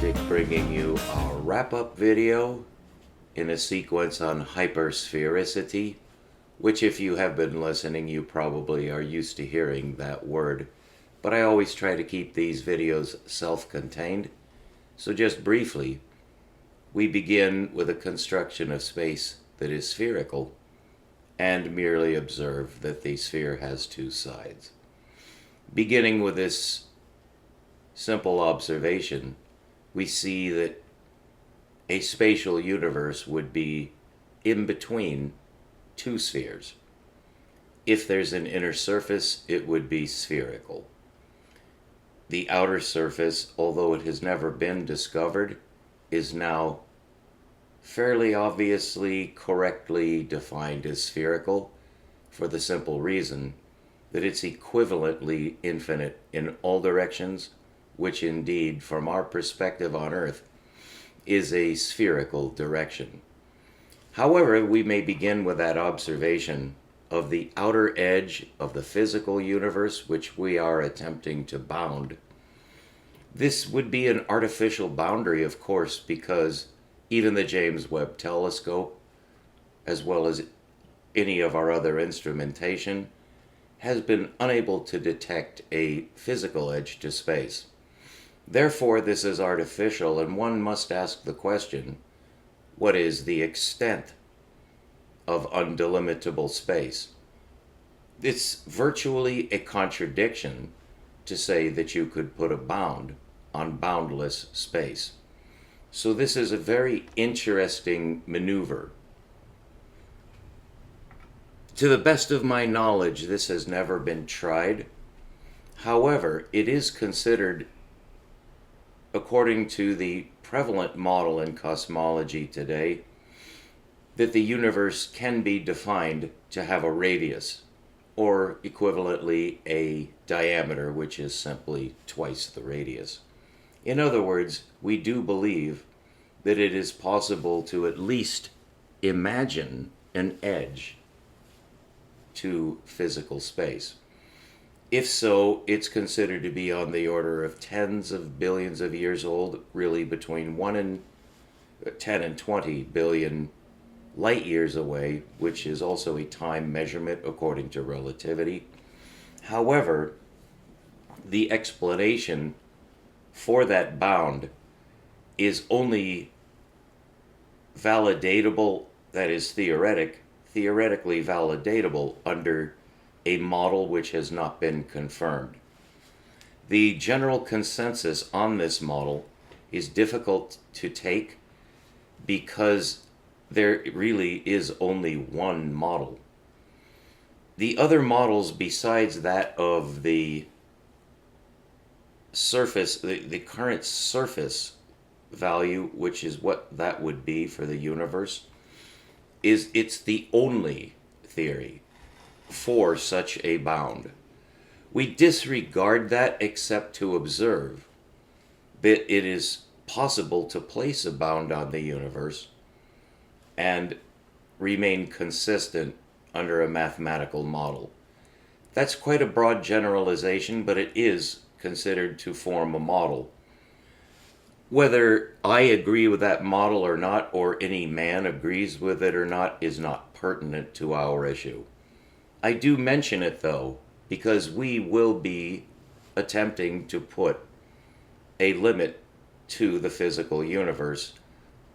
Dick bringing you our wrap-up video in a sequence on hypersphericity, which if you have been listening, you probably are used to hearing that word. But I always try to keep these videos self-contained. So just briefly, we begin with a construction of space that is spherical and merely observe that the sphere has two sides. Beginning with this simple observation, we see that a spatial universe would be in between two spheres. If there's an inner surface, it would be spherical. The outer surface, although it has never been discovered, is now fairly obviously correctly defined as spherical for the simple reason that it's equivalently infinite in all directions, which indeed, from our perspective on Earth, is a spherical direction. However, we may begin with that observation of the outer edge of the physical universe, which we are attempting to bound. This would be an artificial boundary, of course, because even the James Webb Telescope, as well as any of our other instrumentation, has been unable to detect a physical edge to space. Therefore, this is artificial, and one must ask the question, what is the extent of undelimitable space? It's virtually a contradiction to say that you could put a bound on boundless space. So this is a very interesting maneuver. To the best of my knowledge, this has never been tried. However, it is considered, according to the prevalent model in cosmology today, that the universe can be defined to have a radius, or equivalently a diameter, which is simply twice the radius. In other words, we do believe that it is possible to at least imagine an edge to physical space. If so, it's considered to be on the order of tens of billions of years old, really between 10 and 20 billion light years away, which is also a time measurement according to relativity. However, the explanation for that bound is only validatable, that is theoretically validatable under a model which has not been confirmed. The general consensus on this model is difficult to take because there really is only one model. The other models besides that of the surface, the current surface value, which is what that would be for the universe, it's the only theory for such a bound. We disregard that except to observe that it is possible to place a bound on the universe and remain consistent under a mathematical model. That's quite a broad generalization, but it is considered to form a model. Whether I agree with that model or not, or any man agrees with it or not, is not pertinent to our issue. I do mention it, though, because we will be attempting to put a limit to the physical universe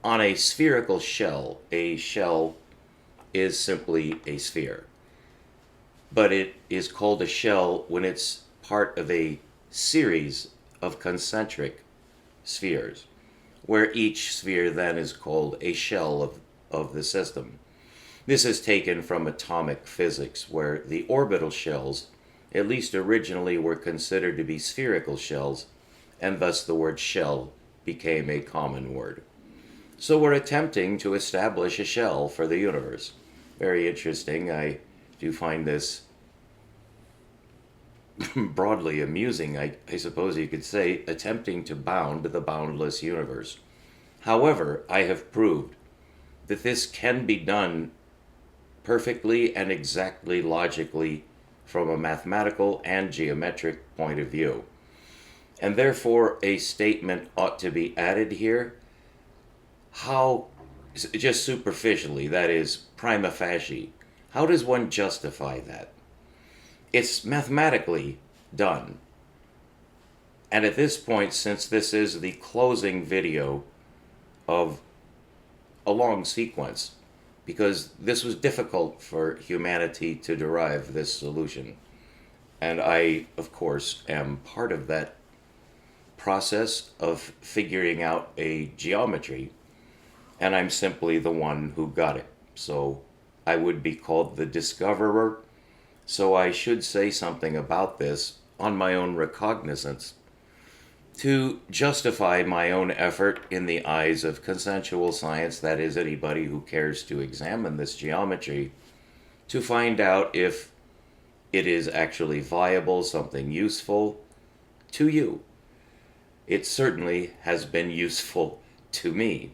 on a spherical shell. A shell is simply a sphere. But it is called a shell when it's part of a series of concentric spheres, where each sphere then is called a shell of the system. This is taken from atomic physics, where the orbital shells, at least originally, were considered to be spherical shells, and thus the word shell became a common word. So we're attempting to establish a shell for the universe. Very interesting. I do find this broadly amusing, I suppose you could say, attempting to bound the boundless universe. However, I have proved that this can be done perfectly and exactly logically from a mathematical and geometric point of view. And therefore, a statement ought to be added here. How, just superficially, that is, prima facie, how does one justify that? It's mathematically done. And at this point, since this is the closing video of a long sequence, because this was difficult for humanity to derive this solution, and I, of course, am part of that process of figuring out a geometry, and I'm simply the one who got it. So I would be called the discoverer, so I should say something about this on my own recognizance to justify my own effort in the eyes of consensual science, that is, anybody who cares to examine this geometry, to find out if it is actually viable, something useful to you. It certainly has been useful to me.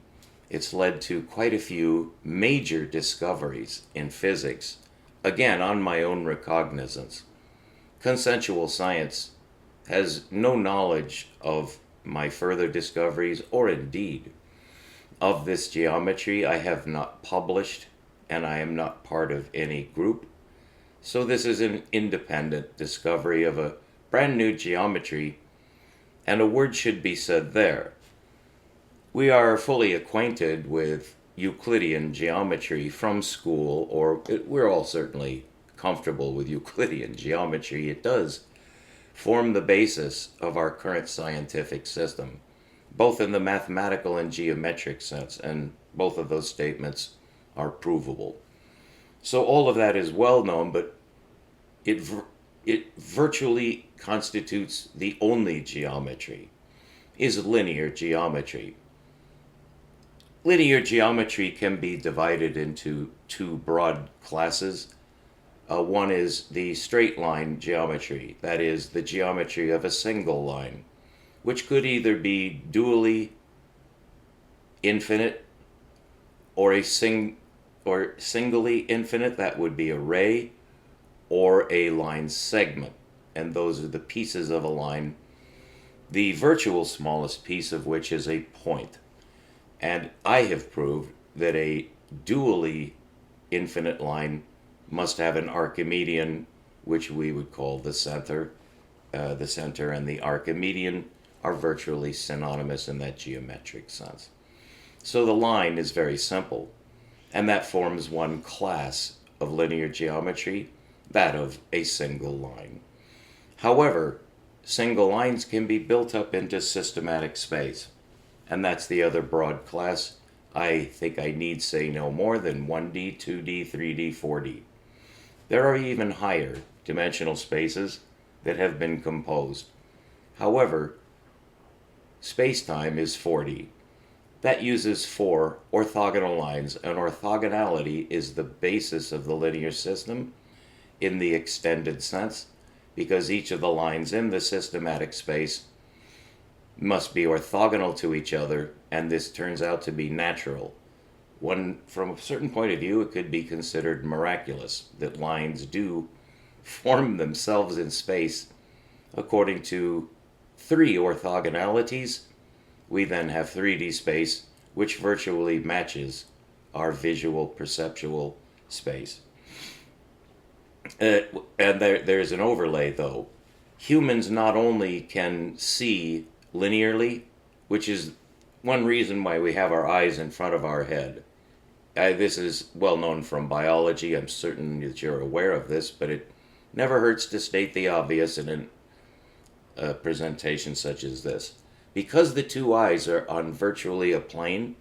It's led to quite a few major discoveries in physics, again, on my own recognizance. Consensual science has no knowledge of my further discoveries, or indeed of this geometry. I have not published, and I am not part of any group. So this is an independent discovery of a brand new geometry, and a word should be said there. We are fully acquainted with Euclidean geometry from school, or we're all certainly comfortable with Euclidean geometry. It does form the basis of our current scientific system, both in the mathematical and geometric sense, and both of those statements are provable. So all of that is well known, but it virtually constitutes the only geometry, is linear geometry. Linear geometry can be divided into two broad classes. One is the straight line geometry, that is, the geometry of a single line, which could either be dually infinite or singly infinite, that would be a ray, or a line segment, and those are the pieces of a line, the virtual smallest piece of which is a point. And I have proved that a dually infinite line must have an Archimedean, which we would call the center. The center and the Archimedean are virtually synonymous in that geometric sense. So the line is very simple, and that forms one class of linear geometry, that of a single line. However, single lines can be built up into systematic space, and that's the other broad class. I think I need say no more than 1D, 2D, 3D, 4D. There are even higher dimensional spaces that have been composed. However, space-time is 4D. That uses 4 orthogonal lines, and orthogonality is the basis of the linear system in the extended sense, because each of the lines in the systematic space must be orthogonal to each other, and this turns out to be natural. From a certain point of view, it could be considered miraculous that lines do form themselves in space according to 3 orthogonalities. We then have 3D space, which virtually matches our visual perceptual space. And there's an overlay, though. Humans not only can see linearly, which is one reason why we have our eyes in front of our head. This is well known from biology. I'm certain that you're aware of this, but it never hurts to state the obvious in a presentation such as this. Because the two eyes are on virtually a plane,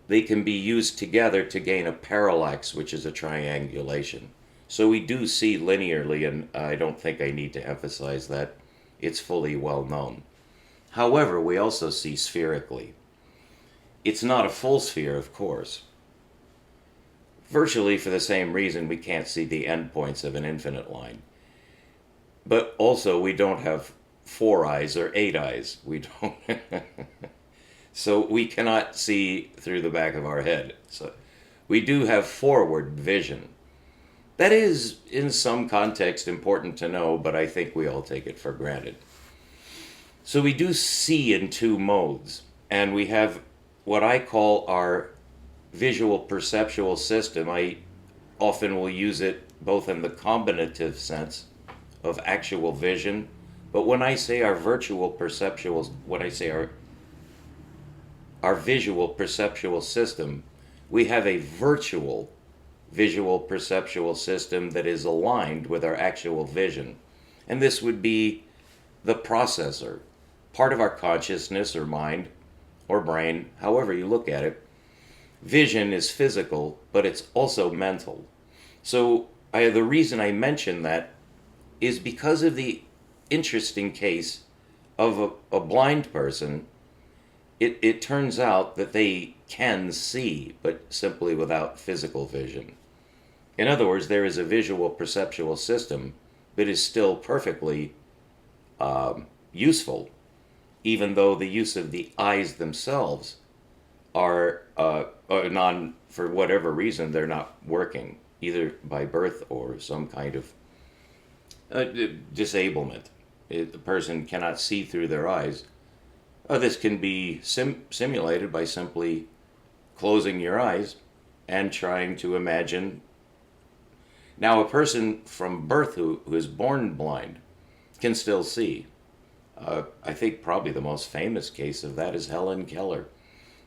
they can be used together to gain a parallax, which is a triangulation. So we do see linearly, and I don't think I need to emphasize that. It's fully well known. However, we also see spherically. It's not a full sphere, of course. Virtually for the same reason we can't see the endpoints of an infinite line. But also we don't have 4 eyes or 8 eyes. We don't. So we cannot see through the back of our head. So we do have forward vision. That is, in some context, important to know, but I think we all take it for granted. So we do see in two modes, and we have what I call our visual perceptual system. I often will use it both in the combinative sense of actual vision, but when I say our virtual perceptual, when I say our visual perceptual system, we have a virtual visual perceptual system that is aligned with our actual vision. And this would be the processor, part of our consciousness or mind or brain, however you look at it. Vision is physical, but it's also mental. So the reason I mention that is because of the interesting case of a blind person. It turns out that they can see, but simply without physical vision. In other words, there is a visual perceptual system that is still perfectly useful, even though the use of the eyes themselves are for whatever reason, they're not working, either by birth or some kind of disablement. The person cannot see through their eyes. This can be simulated by simply closing your eyes and trying to imagine. Now, a person from birth who is born blind can still see. I think probably the most famous case of that is Helen Keller.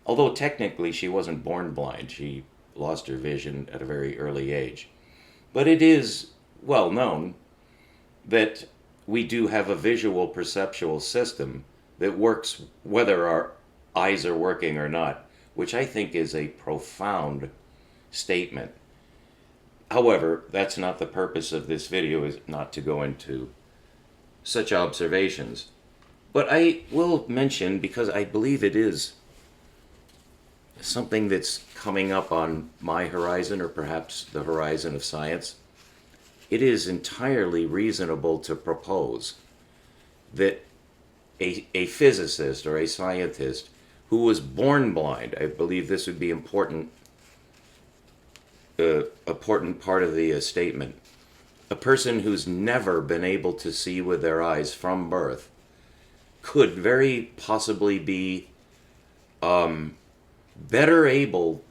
Although technically she wasn't born blind, she lost her vision at a very early age. But it is well known that we do have a visual perceptual system that works whether our eyes are working or not, which I think is a profound statement. However, that's not the purpose of this video, is not to go into such observations. But I will mention, because I believe it is something that's coming up on my horizon, or perhaps the horizon of science, it is entirely reasonable to propose that a physicist or a scientist who was born blind, I believe this would be important part of the statement. A person who's never been able to see with their eyes from birth could very possibly be better able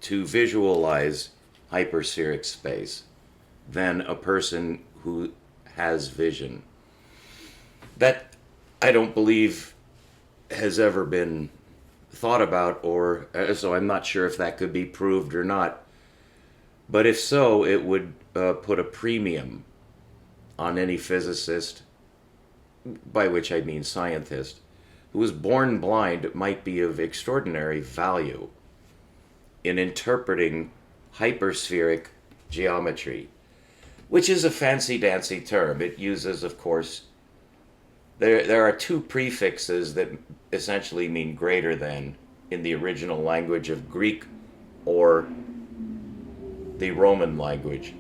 to visualize hyperspheric space than a person who has vision. That, I don't believe, has ever been thought about, or so I'm not sure if that could be proved or not. But if so, it would put a premium on any physicist, by which I mean scientist, who was born blind. Might be of extraordinary value in interpreting hyperspheric geometry, which is a fancy-dancy term. It uses, of course, there are two prefixes that essentially mean greater than in the original language of Greek or the Roman language.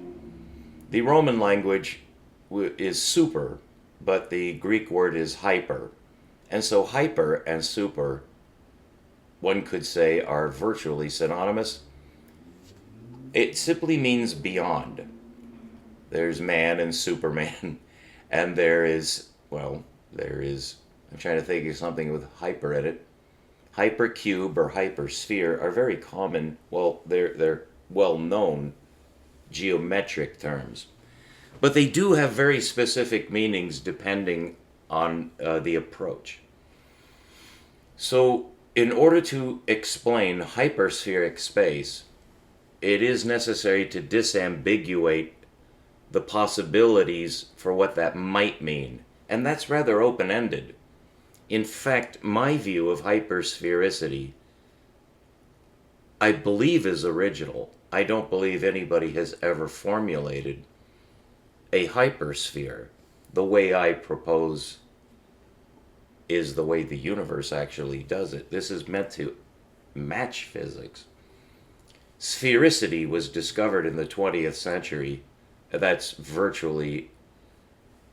The Roman language is super, but the Greek word is hyper. And so hyper and super, one could say, are virtually synonymous. It simply means beyond. There's man and Superman, and I'm trying to think of something with hyper in it. Hypercube or hypersphere are very common, they're well-known geometric terms. But they do have very specific meanings depending on the approach. So in order to explain hyperspheric space, it is necessary to disambiguate the possibilities for what that might mean. And that's rather open-ended. In fact, my view of hypersphericity, I believe, is original. I don't believe anybody has ever formulated a hypersphere. The way I propose is the way the universe actually does it. This is meant to match physics. Sphericity was discovered in the 20th century. That's virtually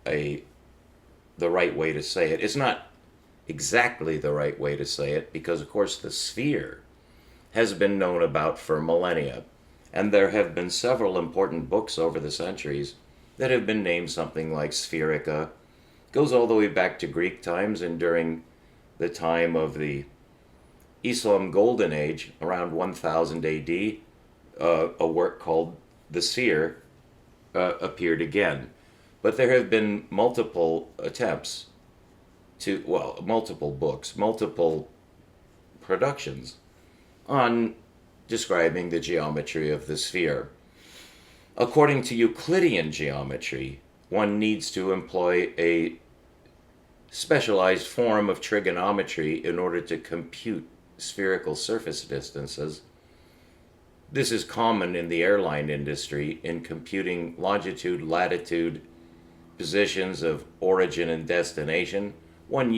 the right way to say it. It's not exactly the right way to say it, because of course the sphere has been known about for millennia, and there have been several important books over the centuries that have been named something like Spherica, Goes all the way back to Greek times, and during the time of the Islam Golden Age, around 1000 AD, a work called The Sphere appeared again. But there have been multiple attempts to, well, multiple books, multiple productions on describing the geometry of the sphere. According to Euclidean geometry, one needs to employ a specialized form of trigonometry in order to compute spherical surface distances. This is common in the airline industry in computing longitude, latitude, positions of origin and destination. One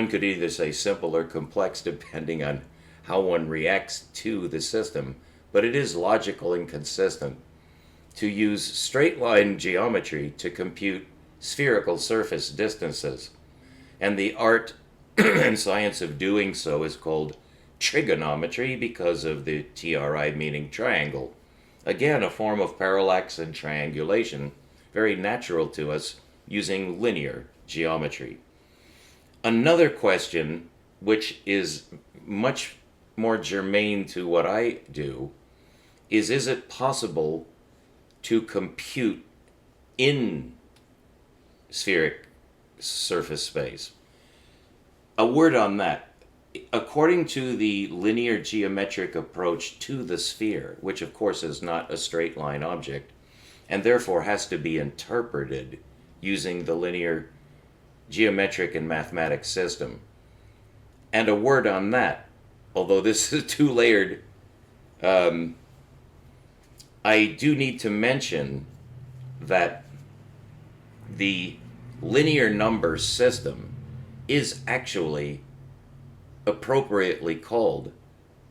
could either say simple or complex depending on how one reacts to the system, but it is logical and consistent to use straight line geometry to compute spherical surface distances. And the art and science of doing so is called trigonometry because of the tri meaning triangle. Again, a form of parallax and triangulation, very natural to us using linear geometry. Another question, which is much more germane to what I do, is it possible to compute in spheric surface space? A word on that. According to the linear geometric approach to the sphere, which of course is not a straight line object, and therefore has to be interpreted using the linear geometric and mathematics system. And a word on that, although this is too layered, I do need to mention that the linear number system is actually appropriately called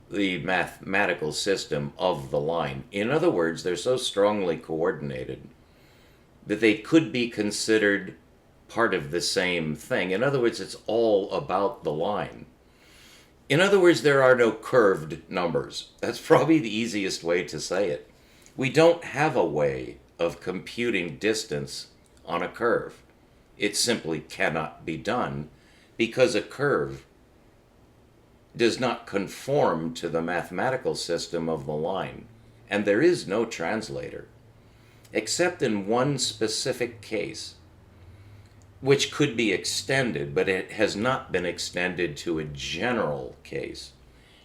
the mathematical system of the line. In other words, they're so strongly coordinated that they could be considered part of the same thing. In other words, it's all about the line. In other words, there are no curved numbers. That's probably the easiest way to say it. We don't have a way of computing distance on a curve. It simply cannot be done because a curve does not conform to the mathematical system of the line, and there is no translator, except in one specific case, which could be extended, but it has not been extended to a general case.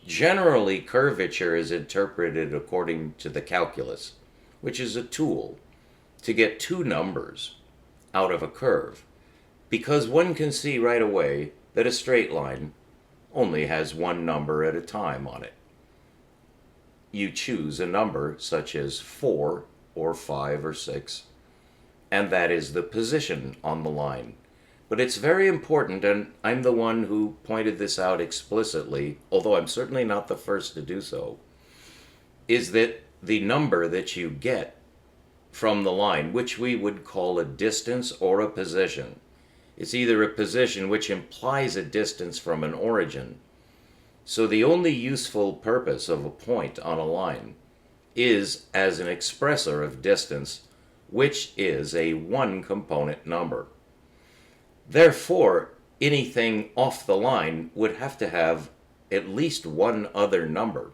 Generally, curvature is interpreted according to the calculus, which is a tool to get two numbers out of a curve, because one can see right away that a straight line only has one number at a time on it. You choose a number such as 4 or 5 or 6, and that is the position on the line. But it's very important, and I'm the one who pointed this out explicitly, although I'm certainly not the first to do so, is that the number that you get from the line, which we would call a distance or a position, it's either a position which implies a distance from an origin. So the only useful purpose of a point on a line is as an expressor of distance, which is a one-component number. Therefore, anything off the line would have to have at least one other number.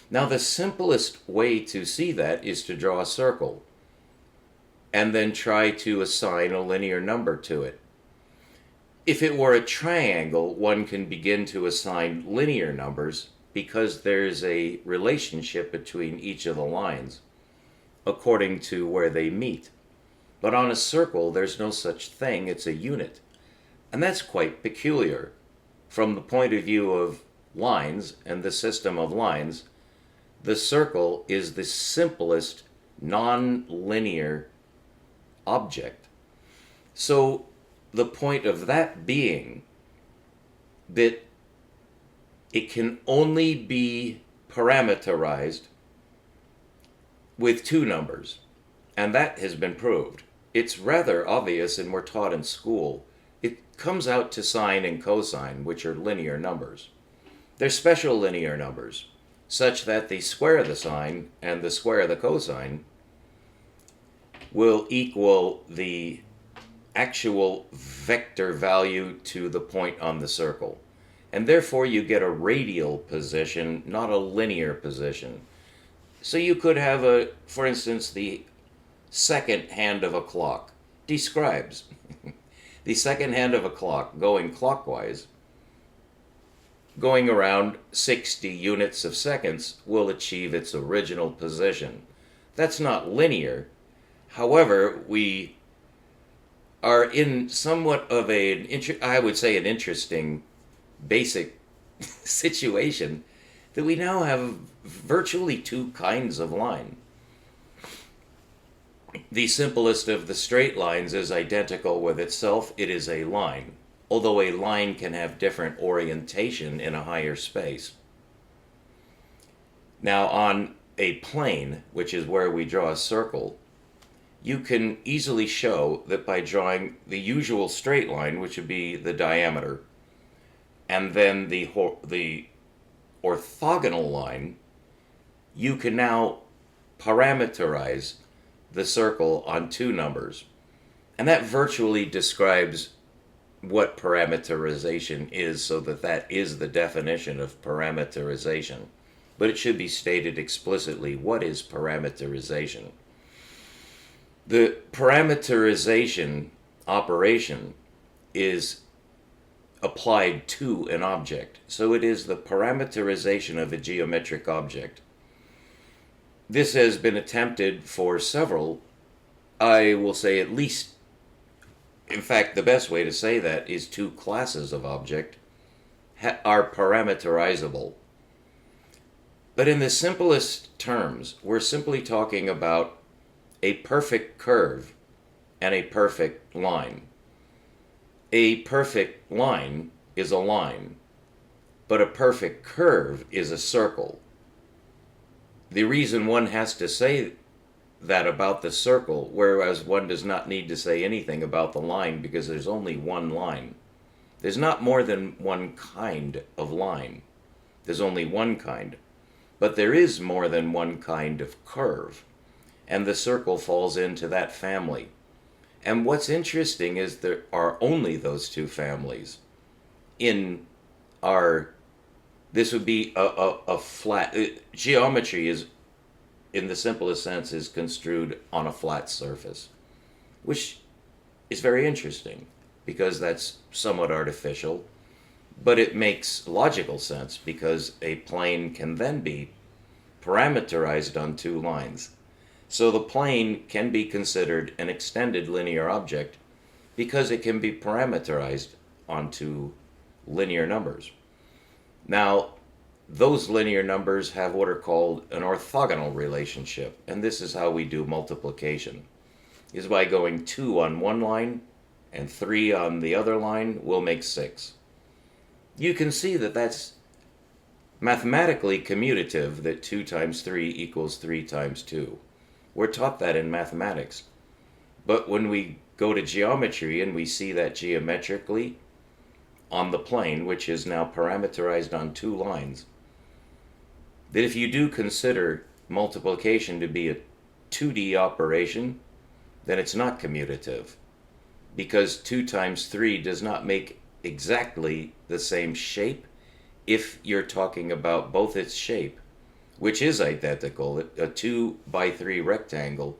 Now, the simplest way to see that is to draw a circle and then try to assign a linear number to it. If it were a triangle, one can begin to assign linear numbers because there's a relationship between each of the lines according to where they meet. But on a circle, there's no such thing. It's a unit. And that's quite peculiar. From the point of view of lines and the system of lines, the circle is the simplest non-linear object. So the point of that being that it can only be parameterized with two numbers, and that has been proved. It's rather obvious, and we're taught in school. It comes out to sine and cosine, which are linear numbers. They're special linear numbers, such that the square of the sine and the square of the cosine will equal the actual vector value to the point on the circle. And therefore you get a radial position, not a linear position. So you could have for instance, the second hand of a clock describes the second hand of a clock going clockwise, going around 60 units of seconds, will achieve its original position. That's not linear. However, we are in somewhat of I would say, an interesting basic situation that we now have virtually two kinds of line. The simplest of the straight lines is identical with itself. It is a line, although a line can have different orientation in a higher space. Now, on a plane, which is where we draw a circle, you can easily show that by drawing the usual straight line, which would be the diameter, and then the orthogonal line, you can now parameterize the circle on two numbers. And that virtually describes what parameterization is, so that is the definition of parameterization. But it should be stated explicitly, what is parameterization? The parameterization operation is applied to an object. So it is the parameterization of a geometric object. This has been attempted for several, I will say at least, in fact, the best way to say that is two classes of object are parameterizable. But in the simplest terms, we're simply talking about a perfect curve and a perfect line. A perfect line is a line, but a perfect curve is a circle. The reason one has to say that about the circle, whereas one does not need to say anything about the line, because there's only one line. There's not more than one kind of line. There's only one kind. But there is more than one kind of curve, and the circle falls into that family. And what's interesting is there are only those two families in our, this would be a flat, geometry is, in the simplest sense, is construed on a flat surface, which is very interesting because that's somewhat artificial, but it makes logical sense because a plane can then be parameterized on two lines. So the plane can be considered an extended linear object because it can be parameterized onto linear numbers. Now, those linear numbers have what are called an orthogonal relationship, and this is how we do multiplication. Is by going 2 on one line and 3 on the other line will make 6. You can see that that's mathematically commutative, that 2 times 3 equals 3 times 2. We're taught that in mathematics. But when we go to geometry and we see that geometrically on the plane, which is now parameterized on two lines, that if you do consider multiplication to be a 2D operation, then it's not commutative, because 2 times 3 does not make exactly the same shape if you're talking about both its shape, which is identical. A 2 by 3 rectangle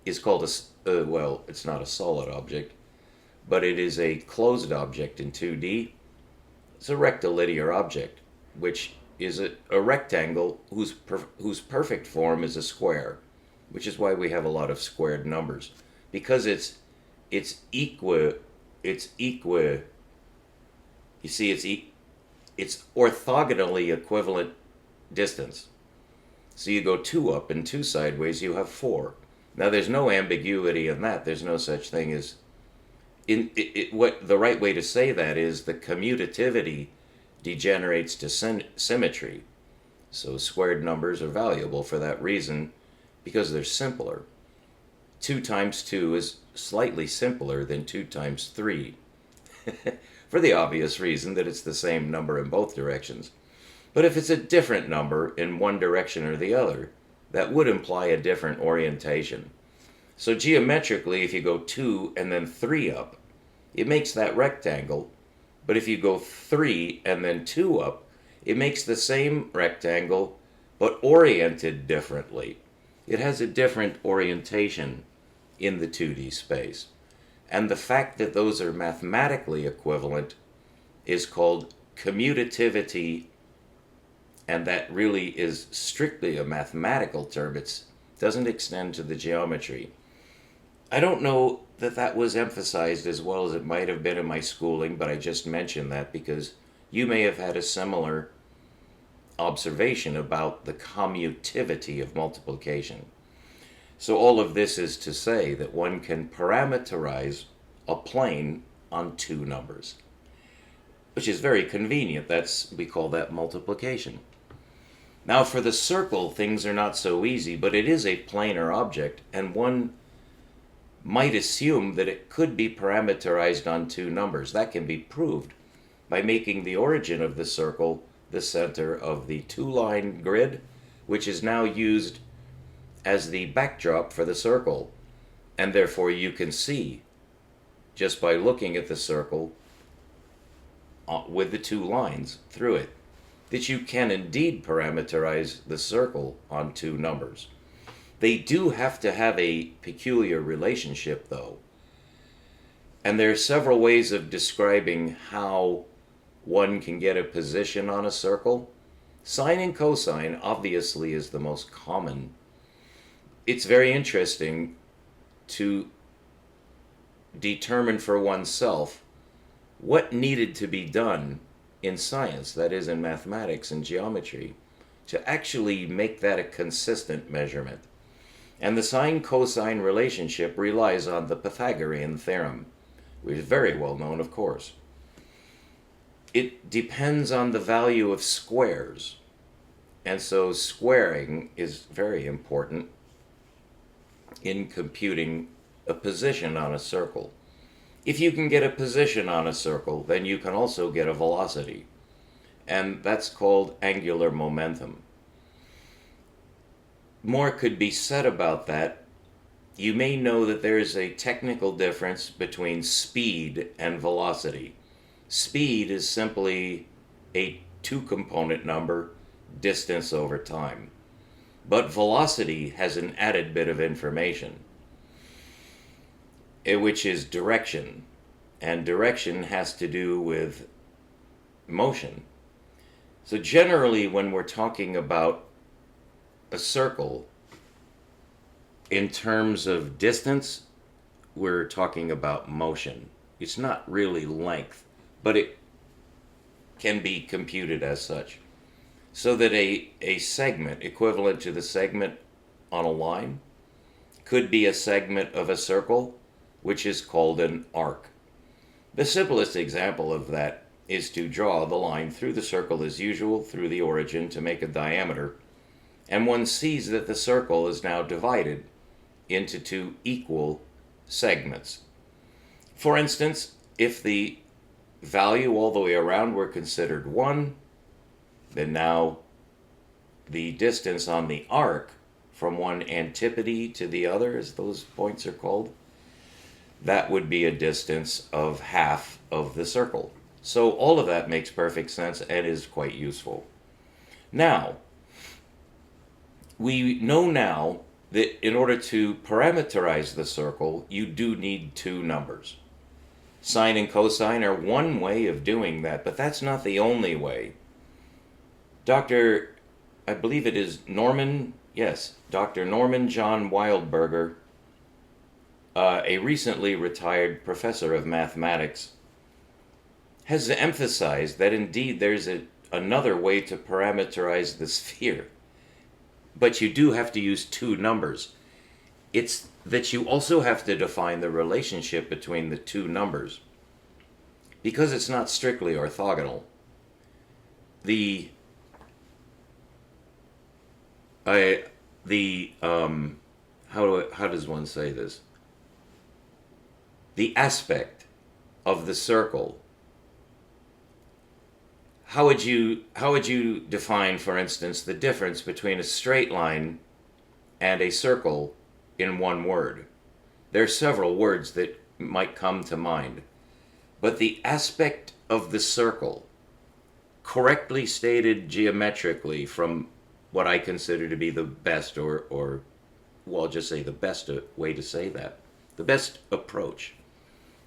is called well, it's not a solid object, but it is a closed object in 2D. It's a rectilinear object, which is a rectangle whose perfect form is a square, which is why we have a lot of squared numbers, because it's orthogonally equivalent distance. So you go 2 up and 2 sideways, you have 4. Now there's no ambiguity in that. There's no such thing as what the right way to say that is the commutativity degenerates to symmetry. So squared numbers are valuable for that reason, because they're simpler. 2 times 2 is slightly simpler than 2 times 3, for the obvious reason that it's the same number in both directions. But if it's a different number in one direction or the other, that would imply a different orientation. So geometrically, if you go 2 and then 3 up, it makes that rectangle. But if you go 3 and then 2 up, it makes the same rectangle, but oriented differently. It has a different orientation in the 2D space. And the fact that those are mathematically equivalent is called commutativity, and that really is strictly a mathematical term. It doesn't extend to the geometry. I don't know that that was emphasized as well as it might have been in my schooling, but I just mentioned that because you may have had a similar observation about the commutativity of multiplication. So all of this is to say that one can parameterize a plane on 2 numbers, which is very convenient. We call that multiplication. Now for the circle, things are not so easy, but it is a planar object, and one might assume that it could be parameterized on 2 numbers. That can be proved by making the origin of the circle the center of the 2-line grid, which is now used as the backdrop for the circle. And therefore you can see, just by looking at the circle with the 2 lines through it, that you can indeed parameterize the circle on 2 numbers. They do have to have a peculiar relationship, though. And there are several ways of describing how one can get a position on a circle. Sine and cosine obviously is the most common. It's very interesting to determine for oneself what needed to be done in science, that is in mathematics and geometry, to actually make that a consistent measurement. And the sine-cosine relationship relies on the Pythagorean theorem, which is very well known, of course. It depends on the value of squares, and so squaring is very important in computing a position on a circle. If you can get a position on a circle, then you can also get a velocity, and that's called angular momentum. More could be said about that. You may know that there is a technical difference between speed and velocity. Speed is simply a 2-component number, distance over time. But velocity has an added bit of information, which is direction. And direction has to do with motion. So generally, when we're talking about a circle, in terms of distance, we're talking about motion. It's not really length, but it can be computed as such. So that a segment equivalent to the segment on a line could be a segment of a circle, which is called an arc. The simplest example of that is to draw the line through the circle as usual, through the origin to make a diameter, and one sees that the circle is now divided into 2 equal segments. For instance, if the value all the way around were considered 1, then now the distance on the arc from one antipode to the other, as those points are called, that would be a distance of half of the circle. So all of that makes perfect sense and is quite useful. Now, we know now that in order to parameterize the circle, you do need 2 numbers. Sine and cosine are one way of doing that, but that's not the only way. I believe it is Dr. Norman John Wildberger, a recently retired professor of mathematics, has emphasized that indeed there's another way to parameterize the sphere. But you do have to use 2 numbers. It's that you also have to define the relationship between the 2 numbers, because it's not strictly orthogonal. How does one say this? The aspect of the circle. How would you define, for instance, the difference between a straight line and a circle in one word? There are several words that might come to mind, but the aspect of the circle, correctly stated geometrically from what I consider to be the best, or well, I'll just say the best way to say that, the best approach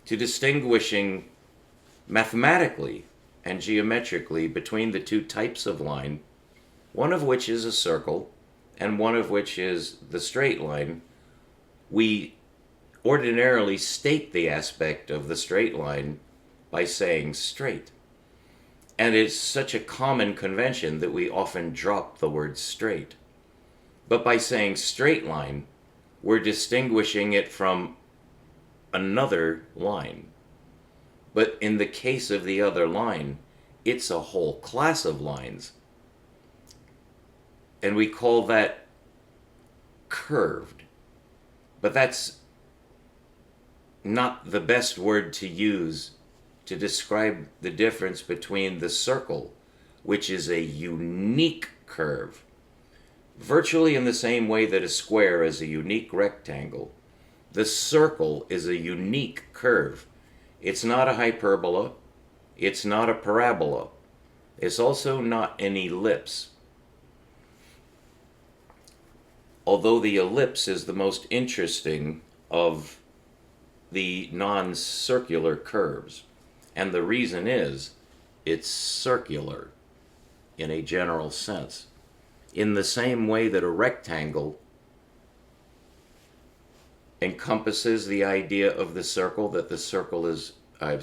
to distinguishing mathematically and geometrically between the two types of line, one of which is a circle and one of which is the straight line. We ordinarily state the aspect of the straight line by saying straight. And it's such a common convention that we often drop the word straight. But by saying straight line, we're distinguishing it from another line. But in the case of the other line, it's a whole class of lines. And we call that curved. But that's not the best word to use to describe the difference between the circle, which is a unique curve, virtually in the same way that a square is a unique rectangle. The circle is a unique curve. It's not a hyperbola. It's not a parabola. It's also not an ellipse. Although the ellipse is the most interesting of the non-circular curves. And the reason is, it's circular in a general sense. In the same way that a rectangle encompasses the idea of the circle, that the circle is, a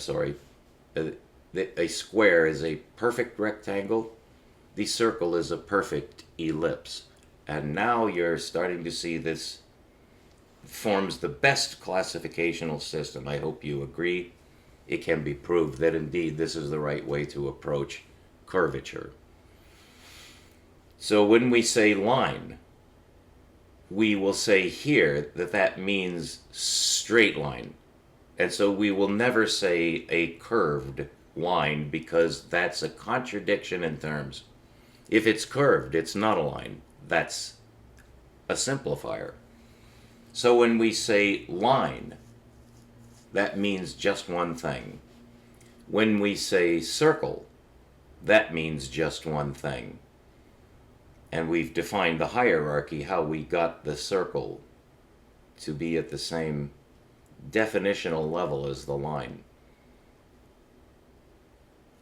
square is a perfect rectangle, the circle is a perfect ellipse. And now you're starting to see this forms the best classificational system. I hope you agree. It can be proved that indeed this is the right way to approach curvature. So when we say line, we will say here that that means straight line. And so we will never say a curved line because that's a contradiction in terms. If it's curved, it's not a line. That's a simplifier. So when we say line, that means just one thing. When we say circle, that means just one thing. And we've defined the hierarchy, how we got the circle to be at the same definitional level as the line.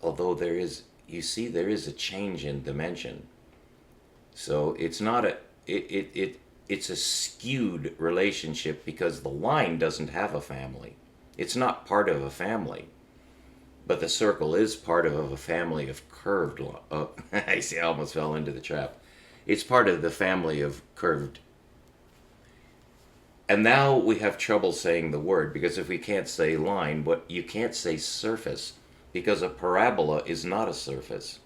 Although there is, you see, there is a change in dimension. So it's not a, it's a skewed relationship because the line doesn't have a family. It's not part of a family, but the circle is part of a family of curved. I see, I almost fell into the trap. It's part of the family of curved. And now we have trouble saying the word because if we can't say line, but you can't say surface because a parabola is not a surface.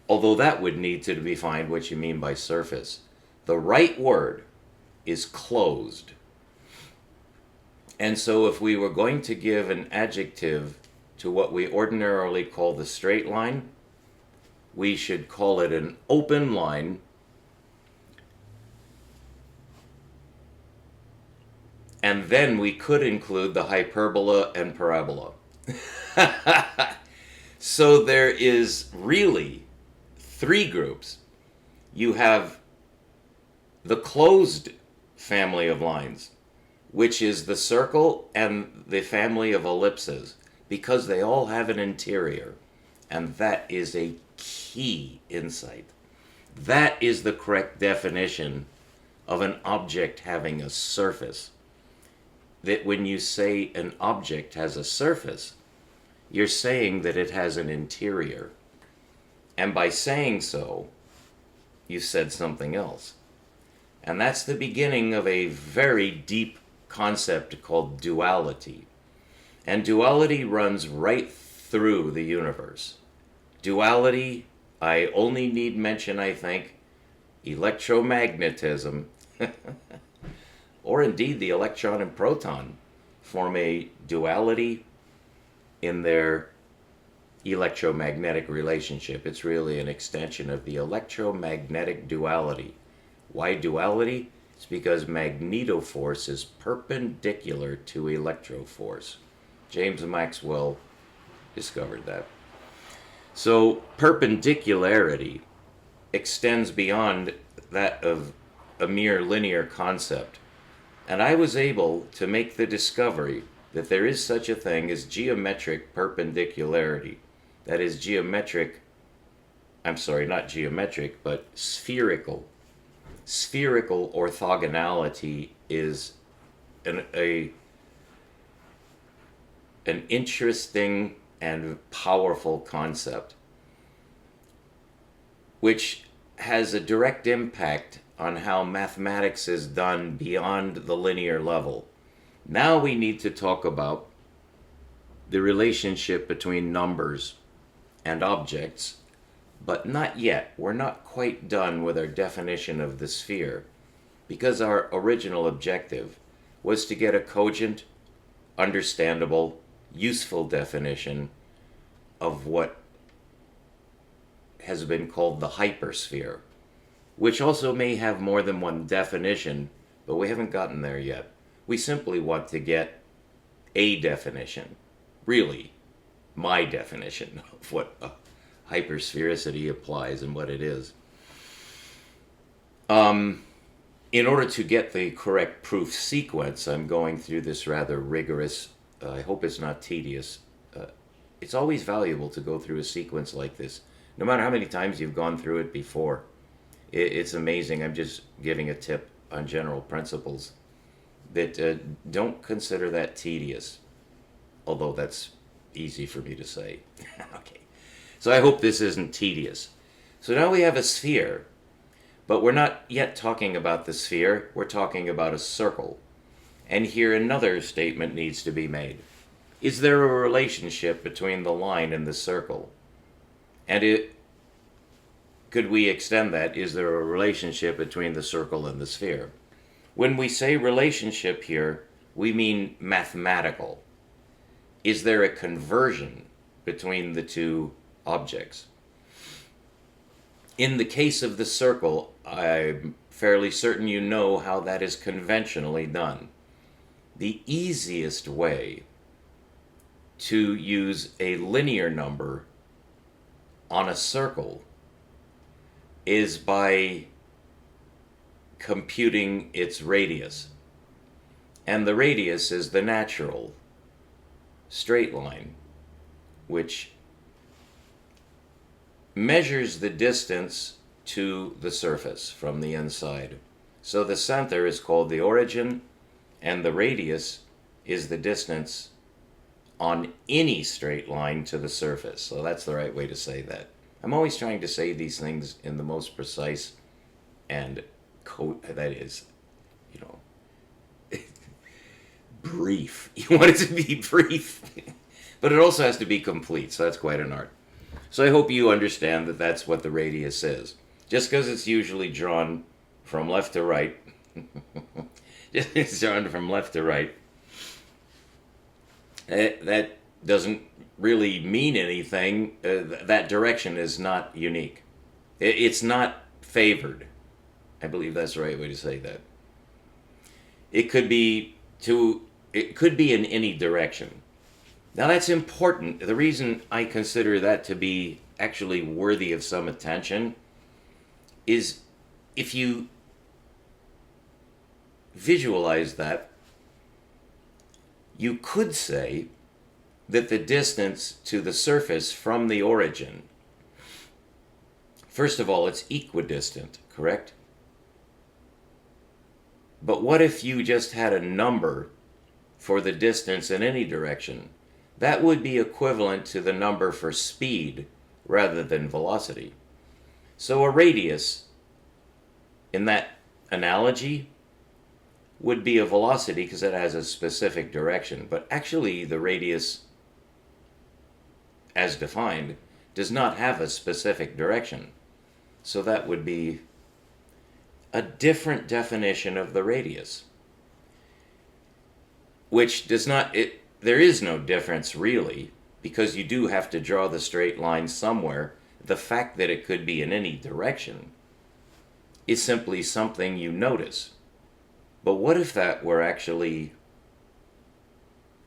Although that would need to define what you mean by surface. The right word is closed. And so if we were going to give an adjective to what we ordinarily call the straight line, we should call it an open line. And then we could include the hyperbola and parabola. So there is really three groups. You have the closed family of lines, which is the circle and the family of ellipses, because they all have an interior. And that is a key insight. That is the correct definition of an object having a surface. That when you say an object has a surface, you're saying that it has an interior. And by saying so, you said something else. And that's the beginning of a very deep concept called duality. And duality runs right through the universe. Duality, I only need mention, I think, electromagnetism, or indeed the electron and proton form a duality in their electromagnetic relationship. It's really an extension of the electromagnetic duality. Why duality? It's because magnetoforce is perpendicular to electroforce. James Maxwell discovered that. So perpendicularity extends beyond that of a mere linear concept. And I was able to make the discovery that there is such a thing as geometric perpendicularity. That is not geometric, but spherical. Spherical orthogonality is an interesting and powerful concept, which has a direct impact on how mathematics is done beyond the linear level. Now we need to talk about the relationship between numbers and objects, but not yet. We're not quite done with our definition of the sphere, because our original objective was to get a cogent, understandable, useful definition of what has been called the hypersphere, which also may have more than one definition, but we haven't gotten there yet. We simply want to get a definition, really, my definition of what hypersphericity applies and what it is. In order to get the correct proof sequence, I'm going through this rather rigorous, I hope it's not tedious. It's always valuable to go through a sequence like this, no matter how many times you've gone through it before. It's amazing. I'm just giving a tip on general principles that don't consider that tedious, although that's easy for me to say. Okay, so I hope this isn't tedious. So now we have a sphere, but we're not yet talking about the sphere, we're talking about a circle. And here another statement needs to be made. Is there a relationship between the line and the circle? And could we extend that? Is there a relationship between the circle and the sphere? When we say relationship here, we mean mathematical. Is there a conversion between the two objects? In the case of the circle, I'm fairly certain you know how that is conventionally done. The easiest way to use a linear number on a circle is by computing its radius. And the radius is the natural straight line, which measures the distance to the surface from the inside. So the center is called the origin, and the radius is the distance on any straight line to the surface. So that's the right way to say that. I'm always trying to say these things in the most precise and that is, brief. You want it to be brief, but it also has to be complete, so that's quite an art. So I hope you understand that that's what the radius is. Just because it's usually drawn from left to right, it's drawn from left to right, that doesn't really mean anything. That direction is not unique. It's not favored. I believe that's the right way to say that. It could be in any direction. Now that's important. The reason I consider that to be actually worthy of some attention is if you visualize that, you could say that the distance to the surface from the origin, first of all, it's equidistant, correct? But what if you just had a number for the distance in any direction? That would be equivalent to the number for speed rather than velocity. So a radius, in that analogy, would be a velocity because it has a specific direction. But actually the radius, as defined, does not have a specific direction. So that would be a different definition of the radius, which does not, there is no difference really, because you do have to draw the straight line somewhere. The fact that it could be in any direction is simply something you notice. But what if that were actually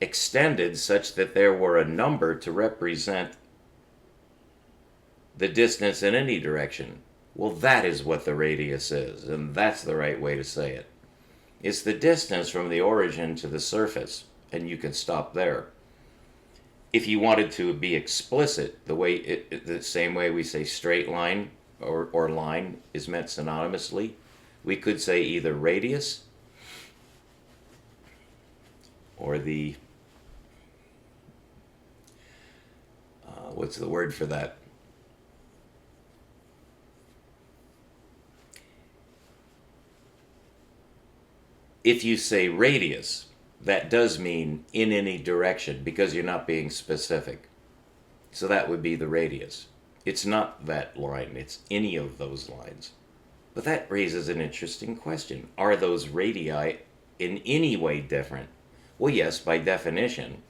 extended such that there were a number to represent the distance in any direction? Well, that is what the radius is, and that's the right way to say it. It's the distance from the origin to the surface, and you can stop there. If you wanted to be explicit, the same way we say straight line or line is meant synonymously, we could say either radius or the what's the word for that? If you say radius, that does mean in any direction because you're not being specific. So that would be the radius. It's not that line, it's any of those lines. But that raises an interesting question. Are those radii in any way different? Well, yes, by definition,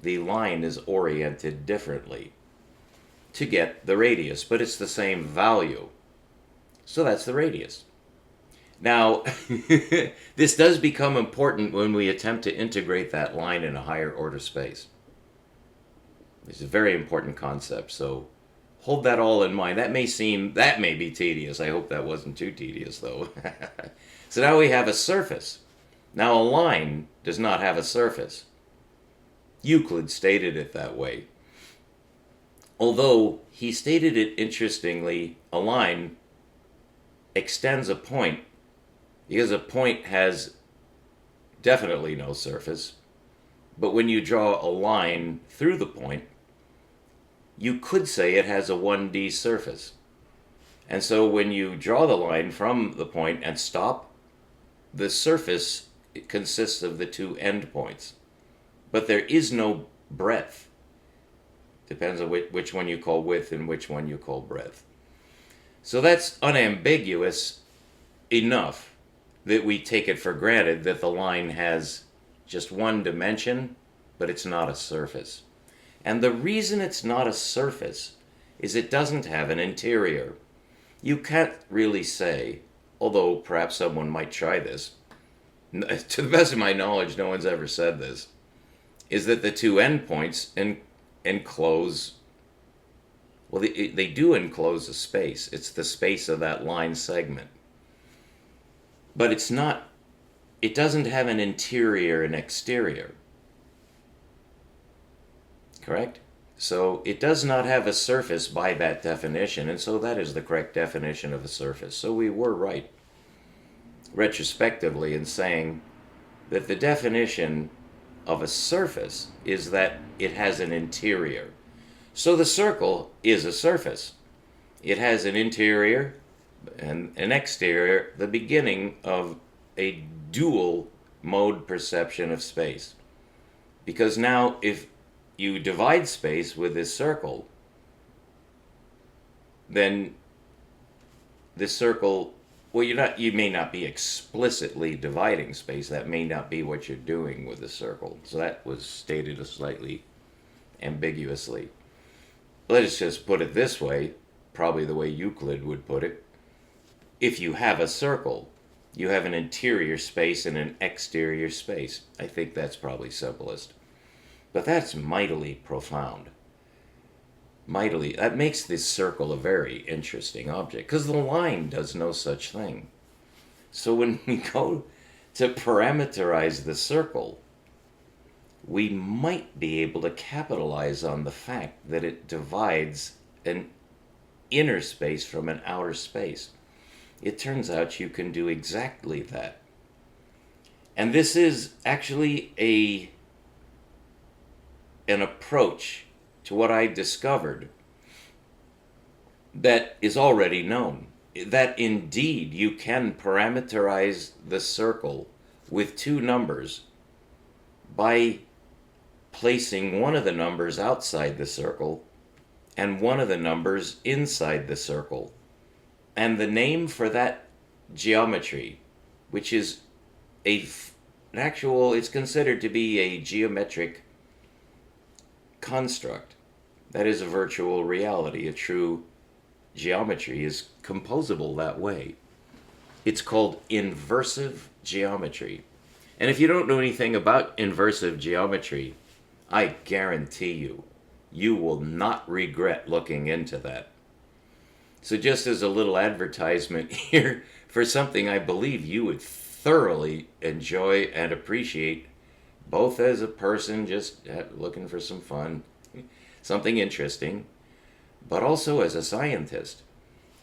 the line is oriented differently to get the radius, but it's the same value. So that's the radius. Now, this does become important when we attempt to integrate that line in a higher order space. It's a very important concept, so hold that all in mind. That may be tedious. I hope that wasn't too tedious, though. So now we have a surface. Now, a line does not have a surface. Euclid stated it that way. Although he stated it interestingly, a line extends a point because a point has definitely no surface. But when you draw a line through the point, you could say it has a 1D surface. And so when you draw the line from the point and stop, the surface consists of the two endpoints. But there is no breadth. Depends on which one you call width and which one you call breadth. So that's unambiguous enough that we take it for granted that the line has just one dimension, but it's not a surface. And the reason it's not a surface is it doesn't have an interior. You can't really say, although perhaps someone might try this, to the best of my knowledge, no one's ever said this, is that the two endpoints enclose, well, they do enclose a space. It's the space of that line segment. But it doesn't have an interior and exterior. Correct? So it does not have a surface by that definition, and so that is the correct definition of a surface. So we were right, retrospectively, in saying that the definition of a surface is that it has an interior. So the circle is a surface. It has an interior and an exterior, the beginning of a dual mode perception of space. Because now if you divide space with this circle, then this circle, well, you may not be explicitly dividing space. That may not be what you're doing with the circle. So that was stated slightly ambiguously. Let us just put it this way, probably the way Euclid would put it. If you have a circle, you have an interior space and an exterior space. I think that's probably simplest. But that's mightily profound. That makes this circle a very interesting object, because the line does no such thing. So when we go to parameterize the circle, we might be able to capitalize on the fact that it divides an inner space from an outer space. It turns out you can do exactly that. And this is actually an approach to what I discovered that is already known. That indeed you can parameterize the circle with two numbers by placing one of the numbers outside the circle and one of the numbers inside the circle. And the name for that geometry, which is it's considered to be a geometric construct. That is a virtual reality. A true geometry is composable that way. It's called inversive geometry. And if you don't know anything about inversive geometry, I guarantee you, you will not regret looking into that. So just as a little advertisement here for something I believe you would thoroughly enjoy and appreciate, both as a person just looking for some fun, something interesting, but also as a scientist.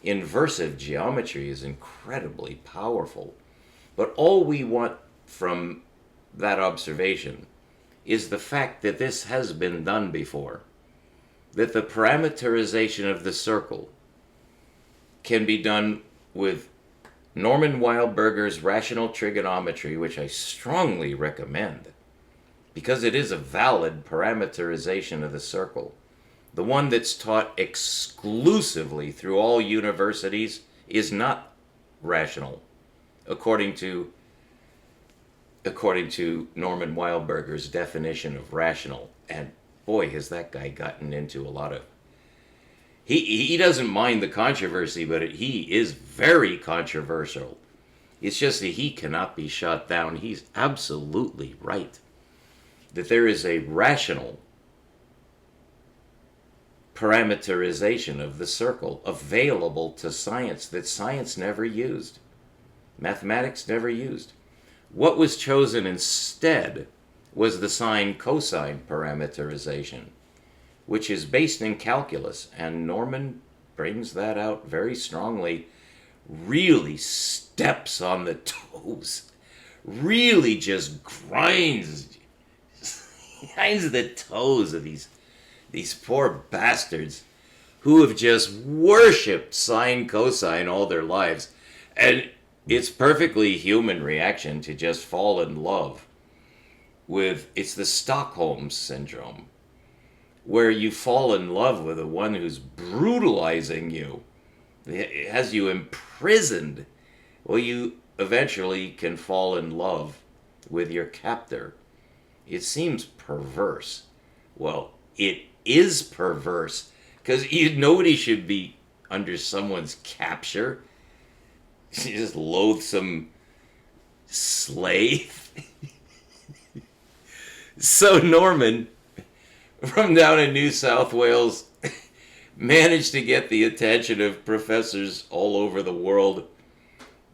Inversive geometry is incredibly powerful. But all we want from that observation is the fact that this has been done before. That the parameterization of the circle can be done with Norman Wildberger's rational trigonometry, which I strongly recommend, because it is a valid parameterization of the circle. The one that's taught exclusively through all universities is not rational, according to Norman Wildberger's definition of rational. And boy, has that guy gotten into a lot of... He doesn't mind the controversy, but he is very controversial. It's just that he cannot be shot down. He's absolutely right. That there is a rational parameterization of the circle available to science that science never used. Mathematics never used. What was chosen instead was the sine-cosine parameterization, which is based in calculus, and Norman brings that out very strongly, really steps on the toes, really just grinds the toes of these poor bastards who have just worshipped sine cosine all their lives. And it's perfectly human reaction to just fall in love with, it's the Stockholm syndrome, where you fall in love with the one who's brutalizing you, has you imprisoned. Well, you eventually can fall in love with your captor. It seems perverse. Well, it is perverse, because nobody should be under someone's capture. Just loathsome slave. So Norman, from down in New South Wales, managed to get the attention of professors all over the world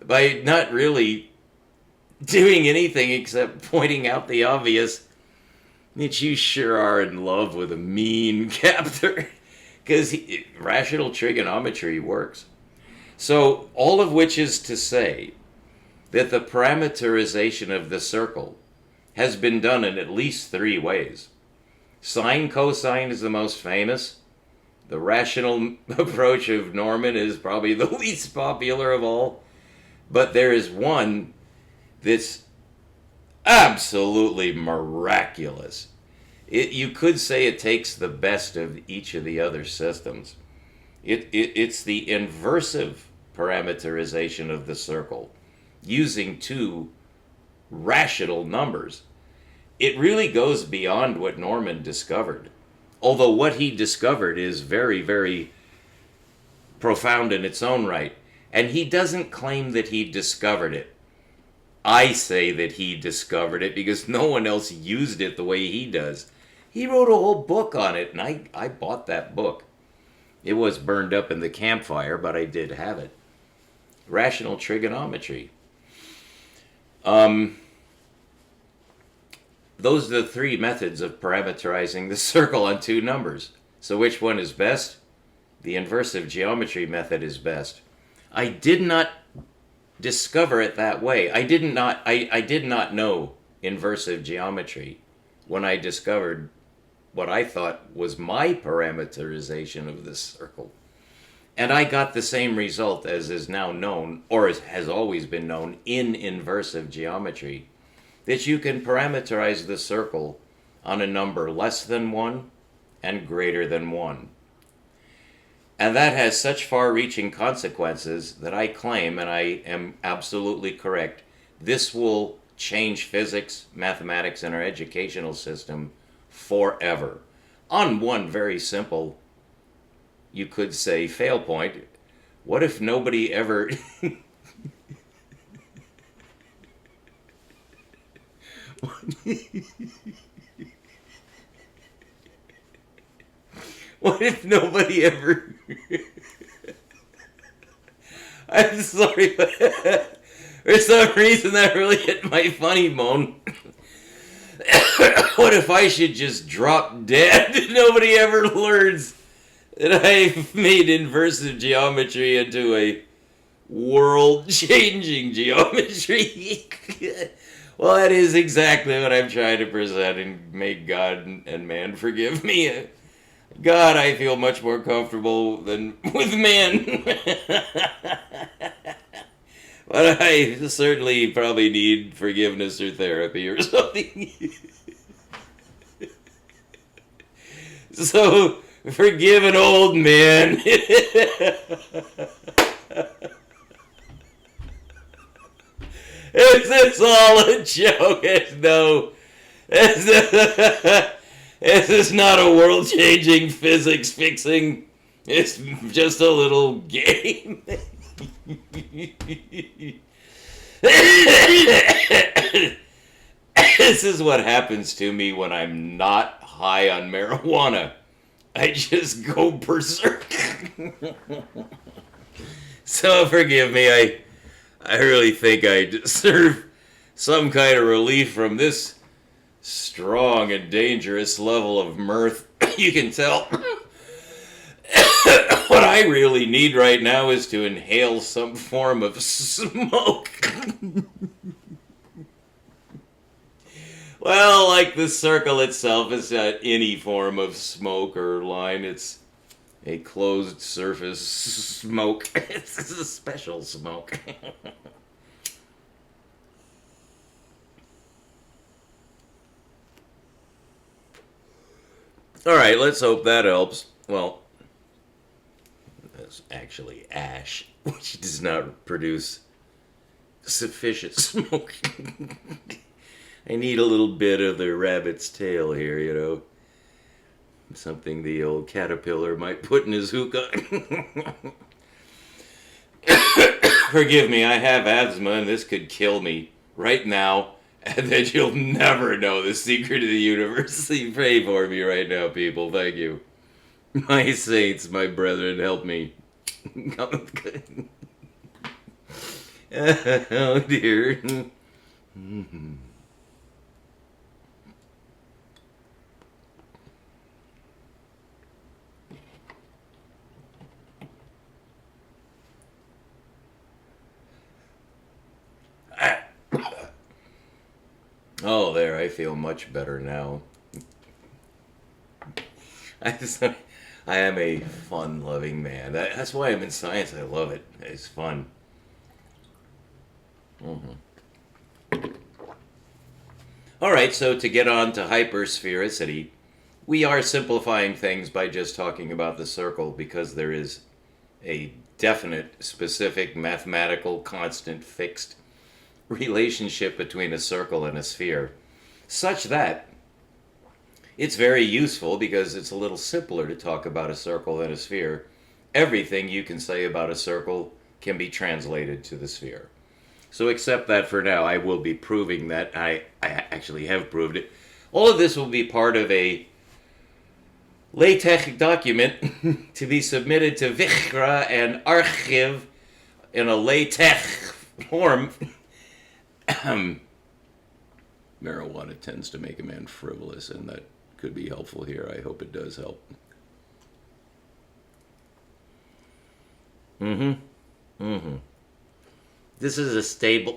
by not really doing anything except pointing out the obvious, that you sure are in love with a mean captor, because rational trigonometry works. So all of which is to say that the parameterization of the circle has been done in at least 3 ways. Sine cosine is the most famous. The rational approach of Norman is probably the least popular of all. But there is one that's absolutely miraculous. You could say it takes the best of each of the other systems. It's the inversive parameterization of the circle using 2 rational numbers. It really goes beyond what Norman discovered. Although what he discovered is very, very profound in its own right. And he doesn't claim that he discovered it. I say that he discovered it because no one else used it the way he does. He wrote a whole book on it, and I bought that book. It was burned up in the campfire, but I did have it. Rational trigonometry. Those are the 3 methods of parameterizing the circle on 2 numbers. So which one is best? The inversive geometry method is best. I did not discover it that way. I did not know inversive geometry when I discovered what I thought was my parameterization of this circle. And I got the same result as is now known, or has always been known, in inversive geometry, that you can parameterize the circle on a number less than 1 and greater than 1. And that has such far-reaching consequences that I claim, and I am absolutely correct, this will change physics, mathematics, and our educational system forever. On one very simple, you could say, fail point. What if nobody ever What if nobody ever... I'm sorry, but for some reason that really hit my funny bone. What if I should just drop dead? Nobody ever learns that I've made inversive geometry into a world-changing geometry. Well, that is exactly what I'm trying to present, and may God and man forgive me. God, I feel much more comfortable than with man. But I certainly probably need forgiveness or therapy or something. So, forgive an old man. Is this all a joke? No. This is not a world-changing physics fixing. It's just a little game. This is what happens to me when I'm not high on marijuana. I just go berserk. So forgive me, I really think I deserve some kind of relief from this strong and dangerous level of mirth. You can tell. What I really need right now is to inhale some form of smoke. Well, like the circle itself is not any form of smoke or line. It's a closed surface smoke. It's a special smoke. Alright, let's hope that helps. Well, that's actually ash, which does not produce sufficient smoke. I need a little bit of the rabbit's tail here, you know. Something the old caterpillar might put in his hookah. Forgive me, I have asthma and this could kill me right now. And then you'll never know the secret of the universe. Pray for me right now, people. Thank you. My saints, my brethren, help me. Oh, dear. Oh, there, I feel much better now. I am a fun-loving man. That's why I'm in science. I love it. It's fun. All right, so to get on to hypersphericity, we are simplifying things by just talking about the circle because there is a definite, specific, mathematical, constant, fixed relationship between a circle and a sphere, such that it's very useful because it's a little simpler to talk about a circle than a sphere. Everything you can say about a circle can be translated to the sphere. So accept that for now. I will be proving that. I actually have proved it. All of this will be part of a LaTeX document to be submitted to Vichra and Archiv in a LaTeX form. Marijuana tends to make a man frivolous, and that could be helpful here. I hope it does help. This is a stable...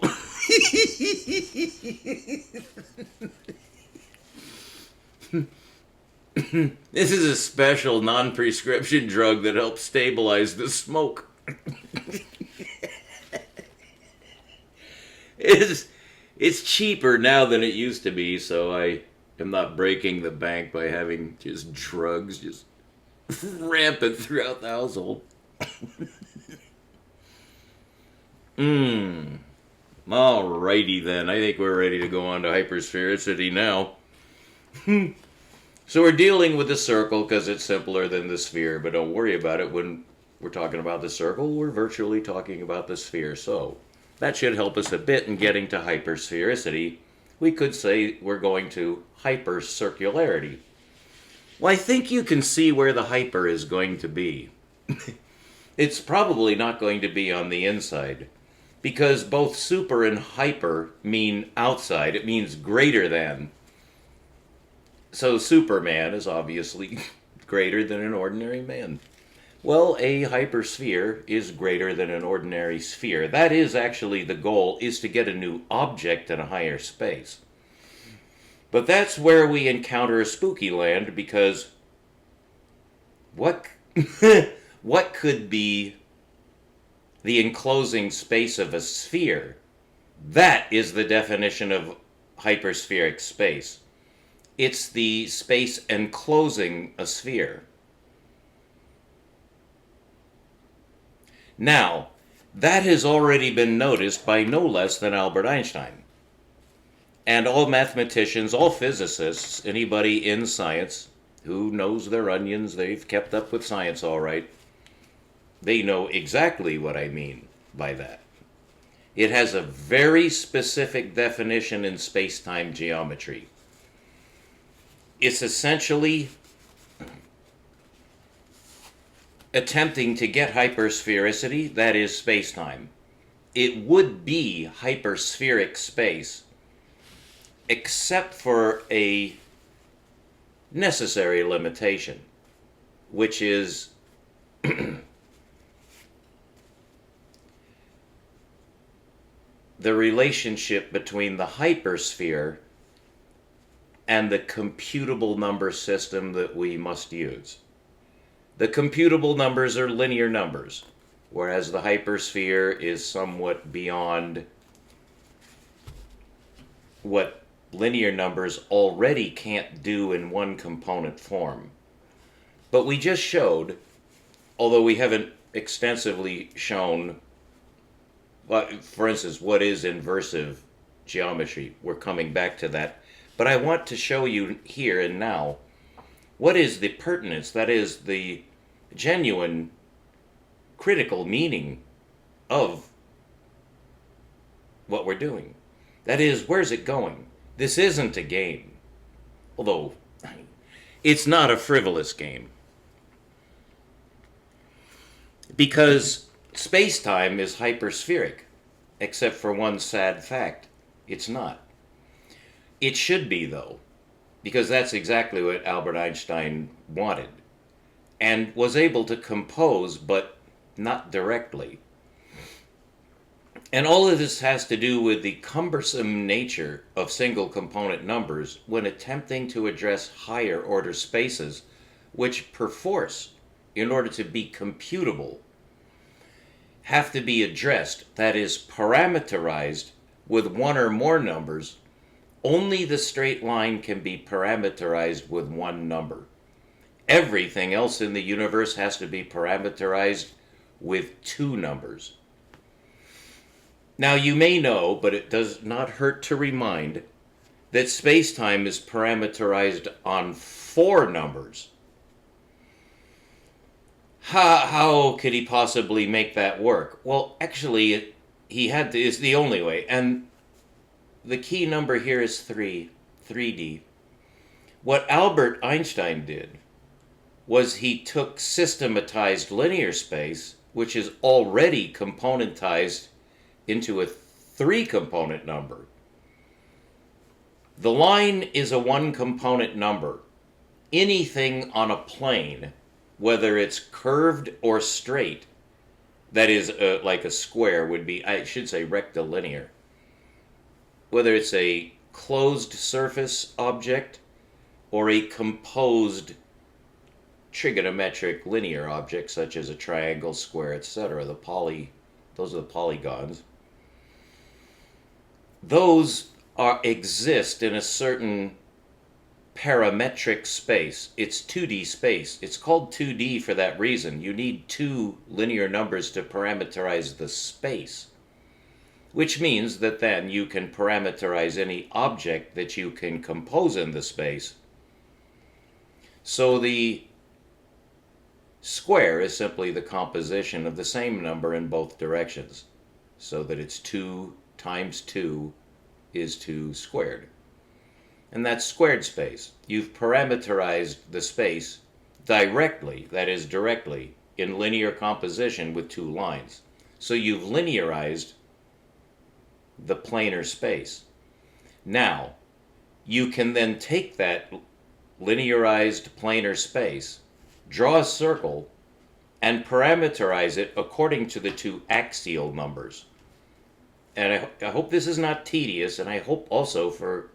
This is a special non-prescription drug that helps stabilize the smoke. It's cheaper now than it used to be, so I am not breaking the bank by having just drugs just rampant throughout the household. Alrighty then. I think we're ready to go on to hypersphericity now. So we're dealing with the circle because it's simpler than the sphere, but don't worry about it. When we're talking about the circle, we're virtually talking about the sphere. So that should help us a bit in getting to hypersphericity, we could say we're going to hypercircularity. Well, I think you can see where the hyper is going to be. It's probably not going to be on the inside, because both super and hyper mean outside. It means greater than. So Superman is obviously greater than an ordinary man. Well, a hypersphere is greater than an ordinary sphere. That is actually the goal, is to get a new object in a higher space. But that's where we encounter a spooky land, because what what could be the enclosing space of a sphere? That is the definition of hyperspheric space. It's the space enclosing a sphere. Now, that has already been noticed by no less than Albert Einstein. And all mathematicians, all physicists, anybody in science who knows their onions, they've kept up with science all right, they know exactly what I mean by that. It has a very specific definition in space-time geometry. It's essentially attempting to get hypersphericity, that is space-time. It would be hyperspheric space, except for a necessary limitation, which is the relationship between the hypersphere and the computable number system that we must use. The computable numbers are linear numbers, whereas the hypersphere is somewhat beyond what linear numbers already can't do in one component form. But we just showed, although we haven't extensively shown, for instance, what is inversive geometry. We're coming back to that. But I want to show you here and now what is the pertinence, that is the genuine critical meaning of what we're doing. That is, where's it going? This isn't a game. Although, it's not a frivolous game. Because space-time is hyperspheric, except for one sad fact. It's not. It should be, though, because that's exactly what Albert Einstein wanted, and was able to compose, but not directly. And all of this has to do with the cumbersome nature of single component numbers when attempting to address higher order spaces, which perforce, in order to be computable, have to be addressed, that is, parameterized with one or more numbers. Only the straight line can be parameterized with one number. Everything else in the universe has to be parameterized with two numbers. Now you may know, but it does not hurt to remind, that space-time is parameterized on four numbers. How could he possibly make that work? Well, actually, he had to, is the only way. And the key number here is 3D. What Albert Einstein did was he took systematized linear space, which is already componentized into a three-component number. The line is a one-component number. Anything on a plane, whether it's curved or straight, that is like a square would be, I should say, rectilinear. Whether it's a closed surface object or a composed trigonometric linear object, such as a triangle, square, etc. Those are the polygons. Those exist in a certain parametric space. It's 2D space. It's called 2D for that reason. You need two linear numbers to parameterize the space, which means that then you can parameterize any object that you can compose in the space. So the square is simply the composition of the same number in both directions, so that it's 2 times 2 is 2 squared. and that's squared space. You've parameterized the space directly, that is directly, in linear composition with two lines. So you've linearized the planar space. Now, you can then take that linearized planar space, draw a circle, and parameterize it according to the two axial numbers. And I hope this is not tedious, and I hope also for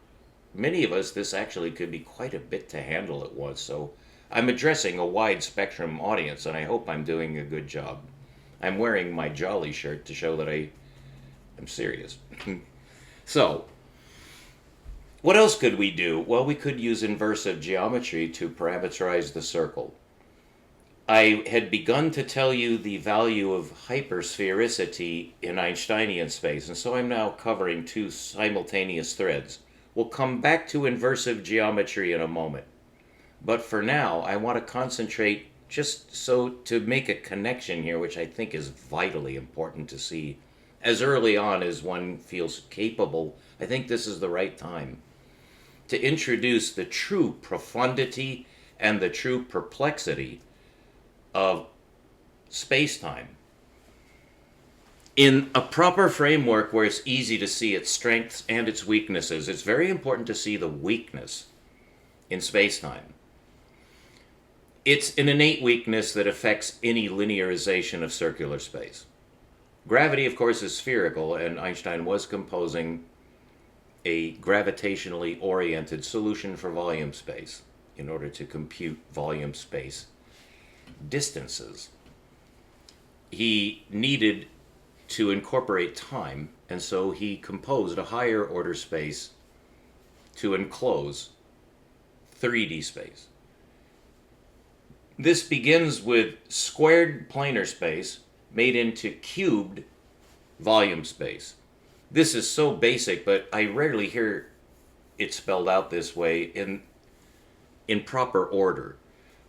many of us this actually could be quite a bit to handle at once. So I'm addressing a wide spectrum audience, and I hope I'm doing a good job. I'm wearing my Jolly shirt to show that I am serious. So, what else could we do? Well, we could use inversive geometry to parameterize the circle. I had begun to tell you the value of hypersphericity in Einsteinian space, and so I'm now covering two simultaneous threads. We'll come back to inversive geometry in a moment. But for now, I want to concentrate just so to make a connection here, which I think is vitally important to see as early on as one feels capable. I think this is the right time to introduce the true profundity and the true perplexity of space-time in a proper framework where it's easy to see its strengths and its weaknesses. It's very important to see the weakness in space-time. It's an innate weakness that affects any linearization of circular space. Gravity, of course, is spherical, and Einstein was composing a gravitationally oriented solution for volume space in order to compute volume space distances. He needed to incorporate time, and so he composed a higher order space to enclose 3D space. This begins with squared planar space made into cubed volume space. This is so basic, but I rarely hear it spelled out this way in proper order.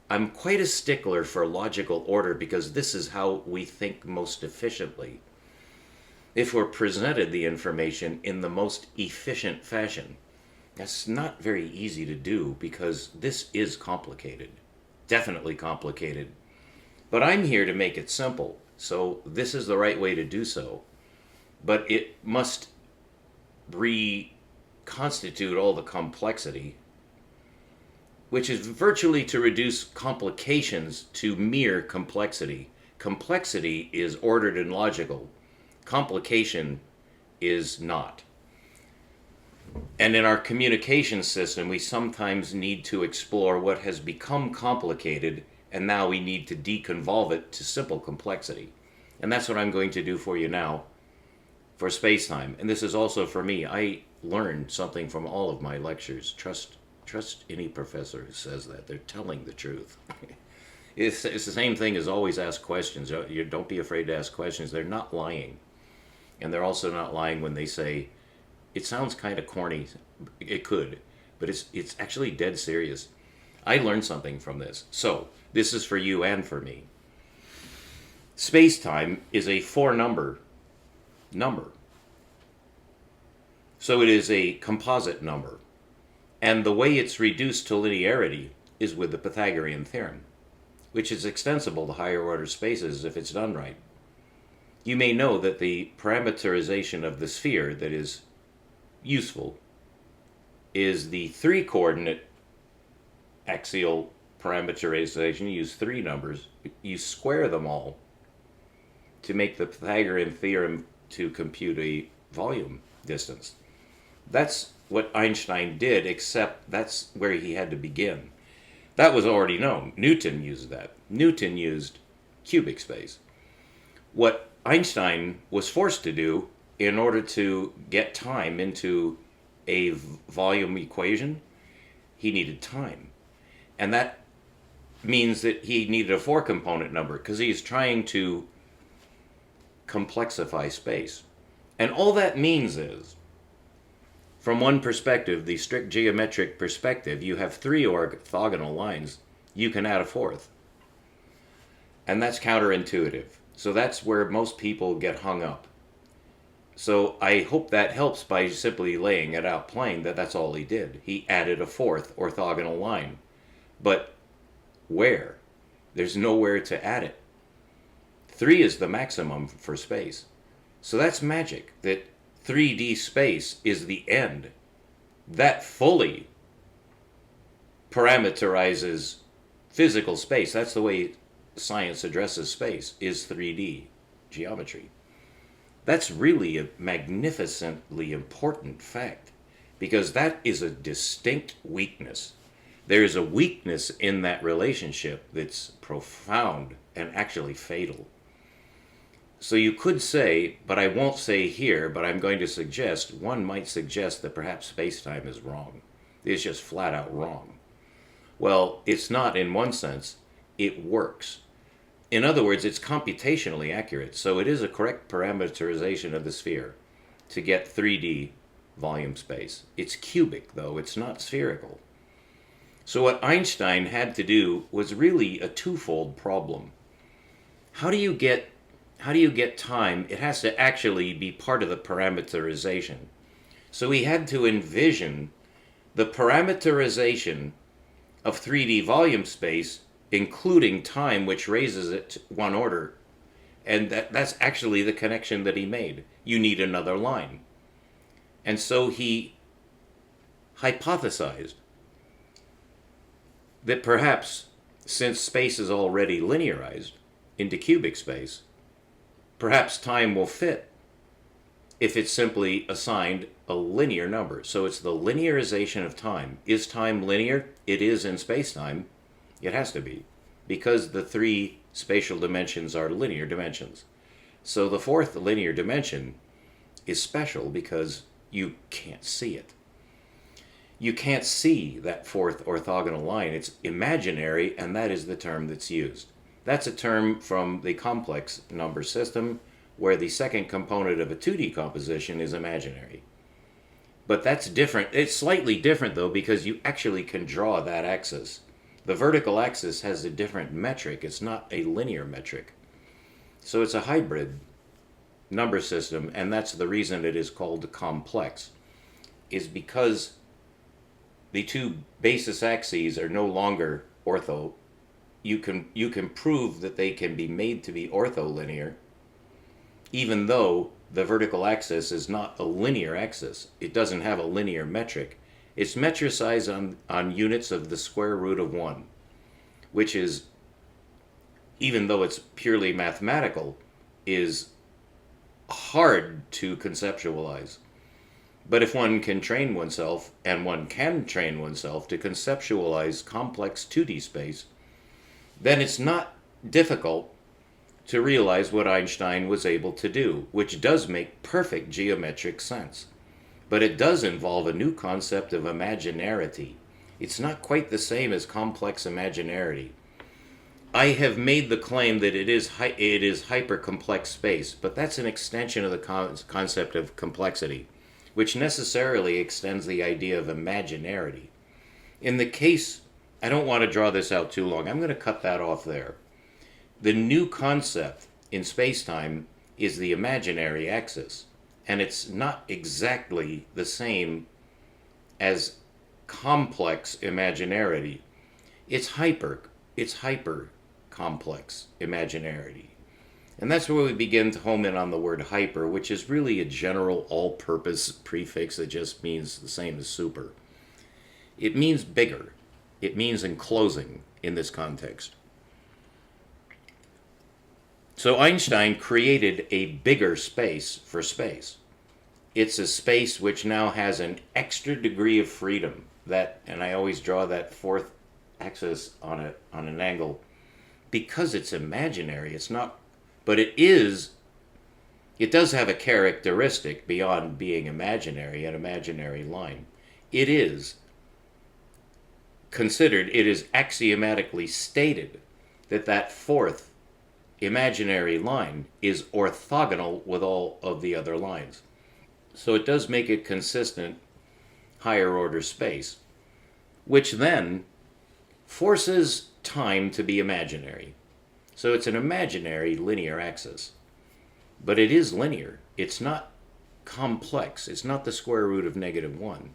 I'm quite a stickler for logical order because this is how we think most efficiently. If we're presented the information in the most efficient fashion, that's not very easy to do because this is complicated, definitely complicated. But I'm here to make it simple, so this is the right way to do so. But it must reconstitute all the complexity, which is virtually to reduce complications to mere complexity. Complexity is ordered and logical. Complication is not. And in our communication system, we sometimes need to explore what has become complicated, and now we need to deconvolve it to simple complexity. And that's what I'm going to do for you now for space-time. And this is also for me. I learned something from all of my lectures. Trust any professor who says that. They're telling the truth. It's the same thing as always ask questions. Don't be afraid to ask questions. They're not lying. And they're also not lying when they say, it sounds kind of corny. It could. But it's actually dead serious. I learned something from this. So, this is for you and for me. Space-time is a four-number number. So it is a composite number. And the way it's reduced to linearity is with the Pythagorean theorem, which is extensible to higher order spaces if it's done right. You may know that the parameterization of the sphere that is useful is the three-coordinate axial parameterization. You use three numbers. You square them all to make the Pythagorean theorem to compute a volume distance. That's what Einstein did, except that's where he had to begin. That was already known. Newton used that. Newton used cubic space. What Einstein was forced to do in order to get time into a volume equation, he needed time. And that means that he needed a four-component number because he's trying to complexify space. And all that means is, from one perspective, the strict geometric perspective, you have three orthogonal lines. You can add a fourth. And that's counterintuitive. So that's where most people get hung up. So I hope that helps by simply laying it out plain that that's all he did. He added a fourth orthogonal line. But where? There's nowhere to add it. 3 is the maximum for space. So that's magic, that 3D space is the end. That fully parameterizes physical space. That's the way science addresses space, is 3D geometry. That's really a magnificently important fact, because that is a distinct weakness. There is a weakness in that relationship that's profound and actually fatal. So you could say, but I won't say here, but I'm going to suggest, one might suggest that perhaps space-time is wrong. It's just flat out wrong. Well, it's not in one sense. It works. In other words, it's computationally accurate. So it is a correct parameterization of the sphere to get 3D volume space. It's cubic, though. It's not spherical. So what Einstein had to do was really a twofold problem. How do you get time? It has to actually be part of the parameterization. So he had to envision the parameterization of 3D volume space, including time, which raises it to one order. And that's actually the connection that he made. You need another line. And so he hypothesized that perhaps, since space is already linearized into cubic space, perhaps time will fit if it's simply assigned a linear number. So it's the linearization of time. Is time linear? It is in space-time. It has to be, because the 3 spatial dimensions are linear dimensions. So the 4th linear dimension is special because you can't see it. You can't see that 4th orthogonal line. It's imaginary, and that is the term that's used. That's a term from the complex number system, where the second component of a 2D composition is imaginary. But that's different. It's slightly different, though, because you actually can draw that axis. The vertical axis has a different metric. It's not a linear metric. So it's a hybrid number system, and that's the reason it is called complex, is because the 2 basis axes are no longer ortho. You can prove that they can be made to be ortholinear, even though the vertical axis is not a linear axis. It doesn't have a linear metric. It's metricized on units of the square root of 1, which is, even though it's purely mathematical, is hard to conceptualize. But if one can train oneself, and one can train oneself to conceptualize complex 2D space, then it's not difficult to realize what Einstein was able to do, which does make perfect geometric sense. But it does involve a new concept of imaginarity. It's not quite the same as complex imaginarity. I have made the claim that it is hypercomplex space, but that's an extension of the concept of complexity, which necessarily extends the idea of imaginarity. In the case, I don't want to draw this out too long. I'm going to cut that off there. The new concept in space-time is the imaginary axis, and it's not exactly the same as complex imaginarity. It's hyper complex imaginarity. And that's where we begin to home in on the word hyper, which is really a general all-purpose prefix that just means the same as super. It means bigger. It means enclosing in this context. So Einstein created a bigger space for space. It's a space which now has an extra degree of freedom. And I always draw that 4th axis on an angle because it's imaginary. It's not, but it does have a characteristic beyond being imaginary, an imaginary line. It is axiomatically stated that 4th imaginary line is orthogonal with all of the other lines. So it does make it consistent higher order space, which then forces time to be imaginary. So it's an imaginary linear axis, but it is linear. It's not complex. It's not the square root of -1.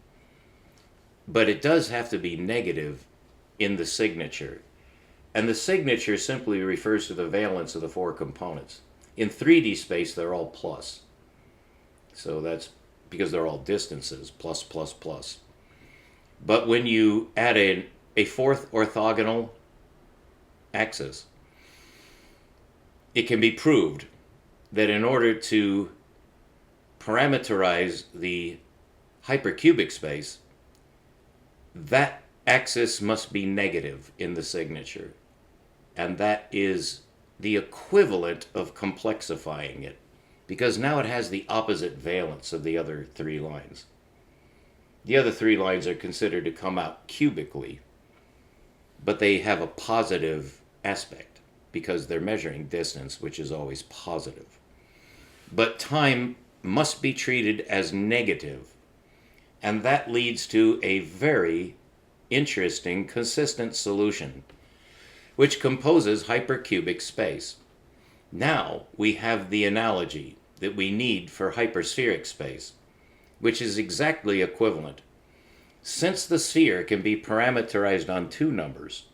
But it does have to be negative in the signature. And the signature simply refers to the valence of the 4 components. In 3D space, they're all plus. So that's because they're all distances, plus, plus, plus. But when you add a 4th orthogonal axis, it can be proved that in order to parameterize the hypercubic space, that axis must be negative in the signature. And that is the equivalent of complexifying it, because now it has the opposite valence of the other 3 lines. The other 3 lines are considered to come out cubically, but they have a positive aspect because they're measuring distance, which is always positive. But time must be treated as negative, and that leads to a very interesting consistent solution, which composes hypercubic space. Now we have the analogy that we need for hyperspheric space, which is exactly equivalent. Since the sphere can be parameterized on 2 numbers,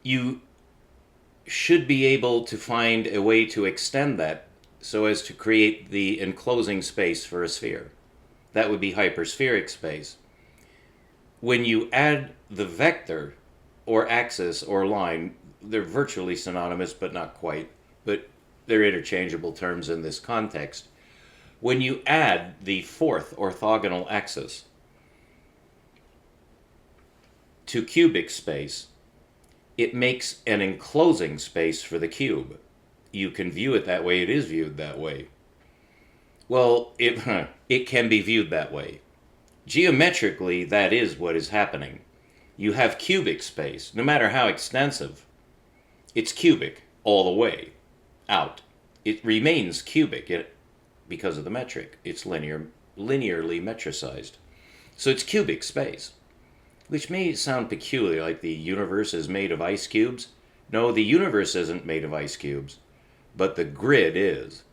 you should be able to find a way to extend that so as to create the enclosing space for a sphere. That would be hyperspheric space. When you add the vector or axis or line, they're virtually synonymous, but not quite, but they're interchangeable terms in this context. When you add the 4th orthogonal axis to cubic space, it makes an enclosing space for the cube. You can view it that way. It is viewed that way. Well, it can be viewed that way. Geometrically, that is what is happening. You have cubic space, no matter how extensive. It's cubic all the way out. It remains cubic because of the metric. It's linearly metricized. So it's cubic space, which may sound peculiar, like the universe is made of ice cubes. No, the universe isn't made of ice cubes, but the grid is.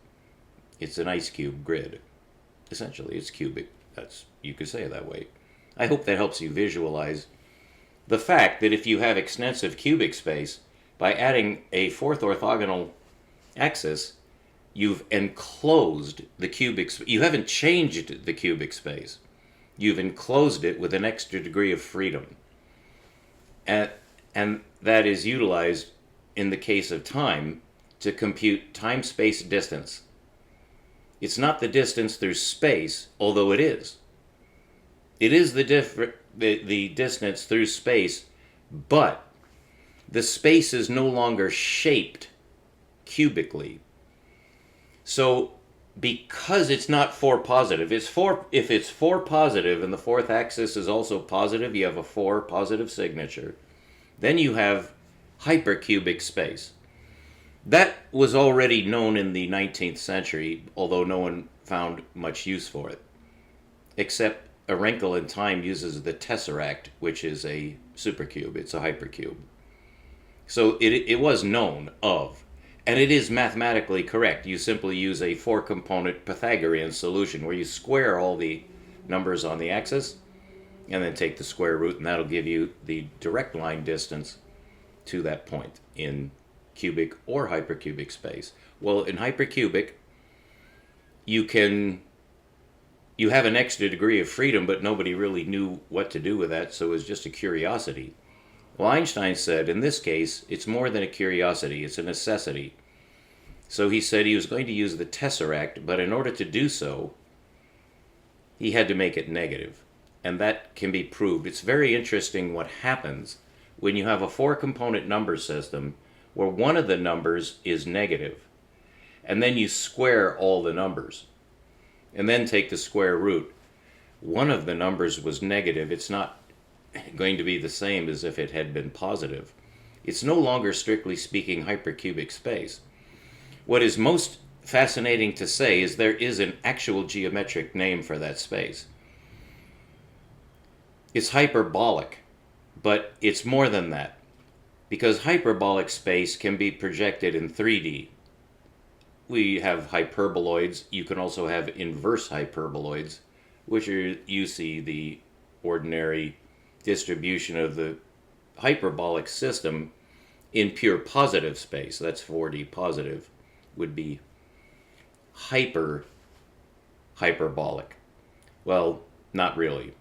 It's an ice cube grid. Essentially, it's cubic. You could say it that way. I hope that helps you visualize the fact that if you have extensive cubic space, by adding a 4th orthogonal axis, you've enclosed the cubic space. You haven't changed the cubic space. You've enclosed it with an extra degree of freedom. And that is utilized in the case of time to compute time-space distance. It's not the distance through space, although it is. It is the distance through space, but the space is no longer shaped cubically. So because it's not 4 positive, if it's 4 positive and the 4th axis is also positive, you have a 4 positive signature. Then you have hypercubic space. That was already known in the 19th century, although no one found much use for it. Except A Wrinkle in Time uses the tesseract, which is a supercube. It's a hypercube. So it was known of, and it is mathematically correct. You simply use a 4-component Pythagorean solution where you square all the numbers on the axis and then take the square root, and that'll give you the direct line distance to that point in cubic or hypercubic space. Well, in hypercubic, you have an extra degree of freedom, but nobody really knew what to do with that, so it was just a curiosity. Well, Einstein said, in this case, it's more than a curiosity, it's a necessity. So he said he was going to use the tesseract, but in order to do so, he had to make it negative. And that can be proved. It's very interesting what happens when you have a 4-component number system where one of the numbers is negative, and then you square all the numbers, and then take the square root. One of the numbers was negative. It's not going to be the same as if it had been positive. It's no longer, strictly speaking, hypercubic space. What is most fascinating to say is there is an actual geometric name for that space. It's hyperbolic, but it's more than that, because hyperbolic space can be projected in 3D. we have hyperboloids. You can also have inverse hyperboloids, which are, you see, the ordinary distribution of the hyperbolic system in pure positive space. That's 4D positive, would be hyperbolic. Well, not really.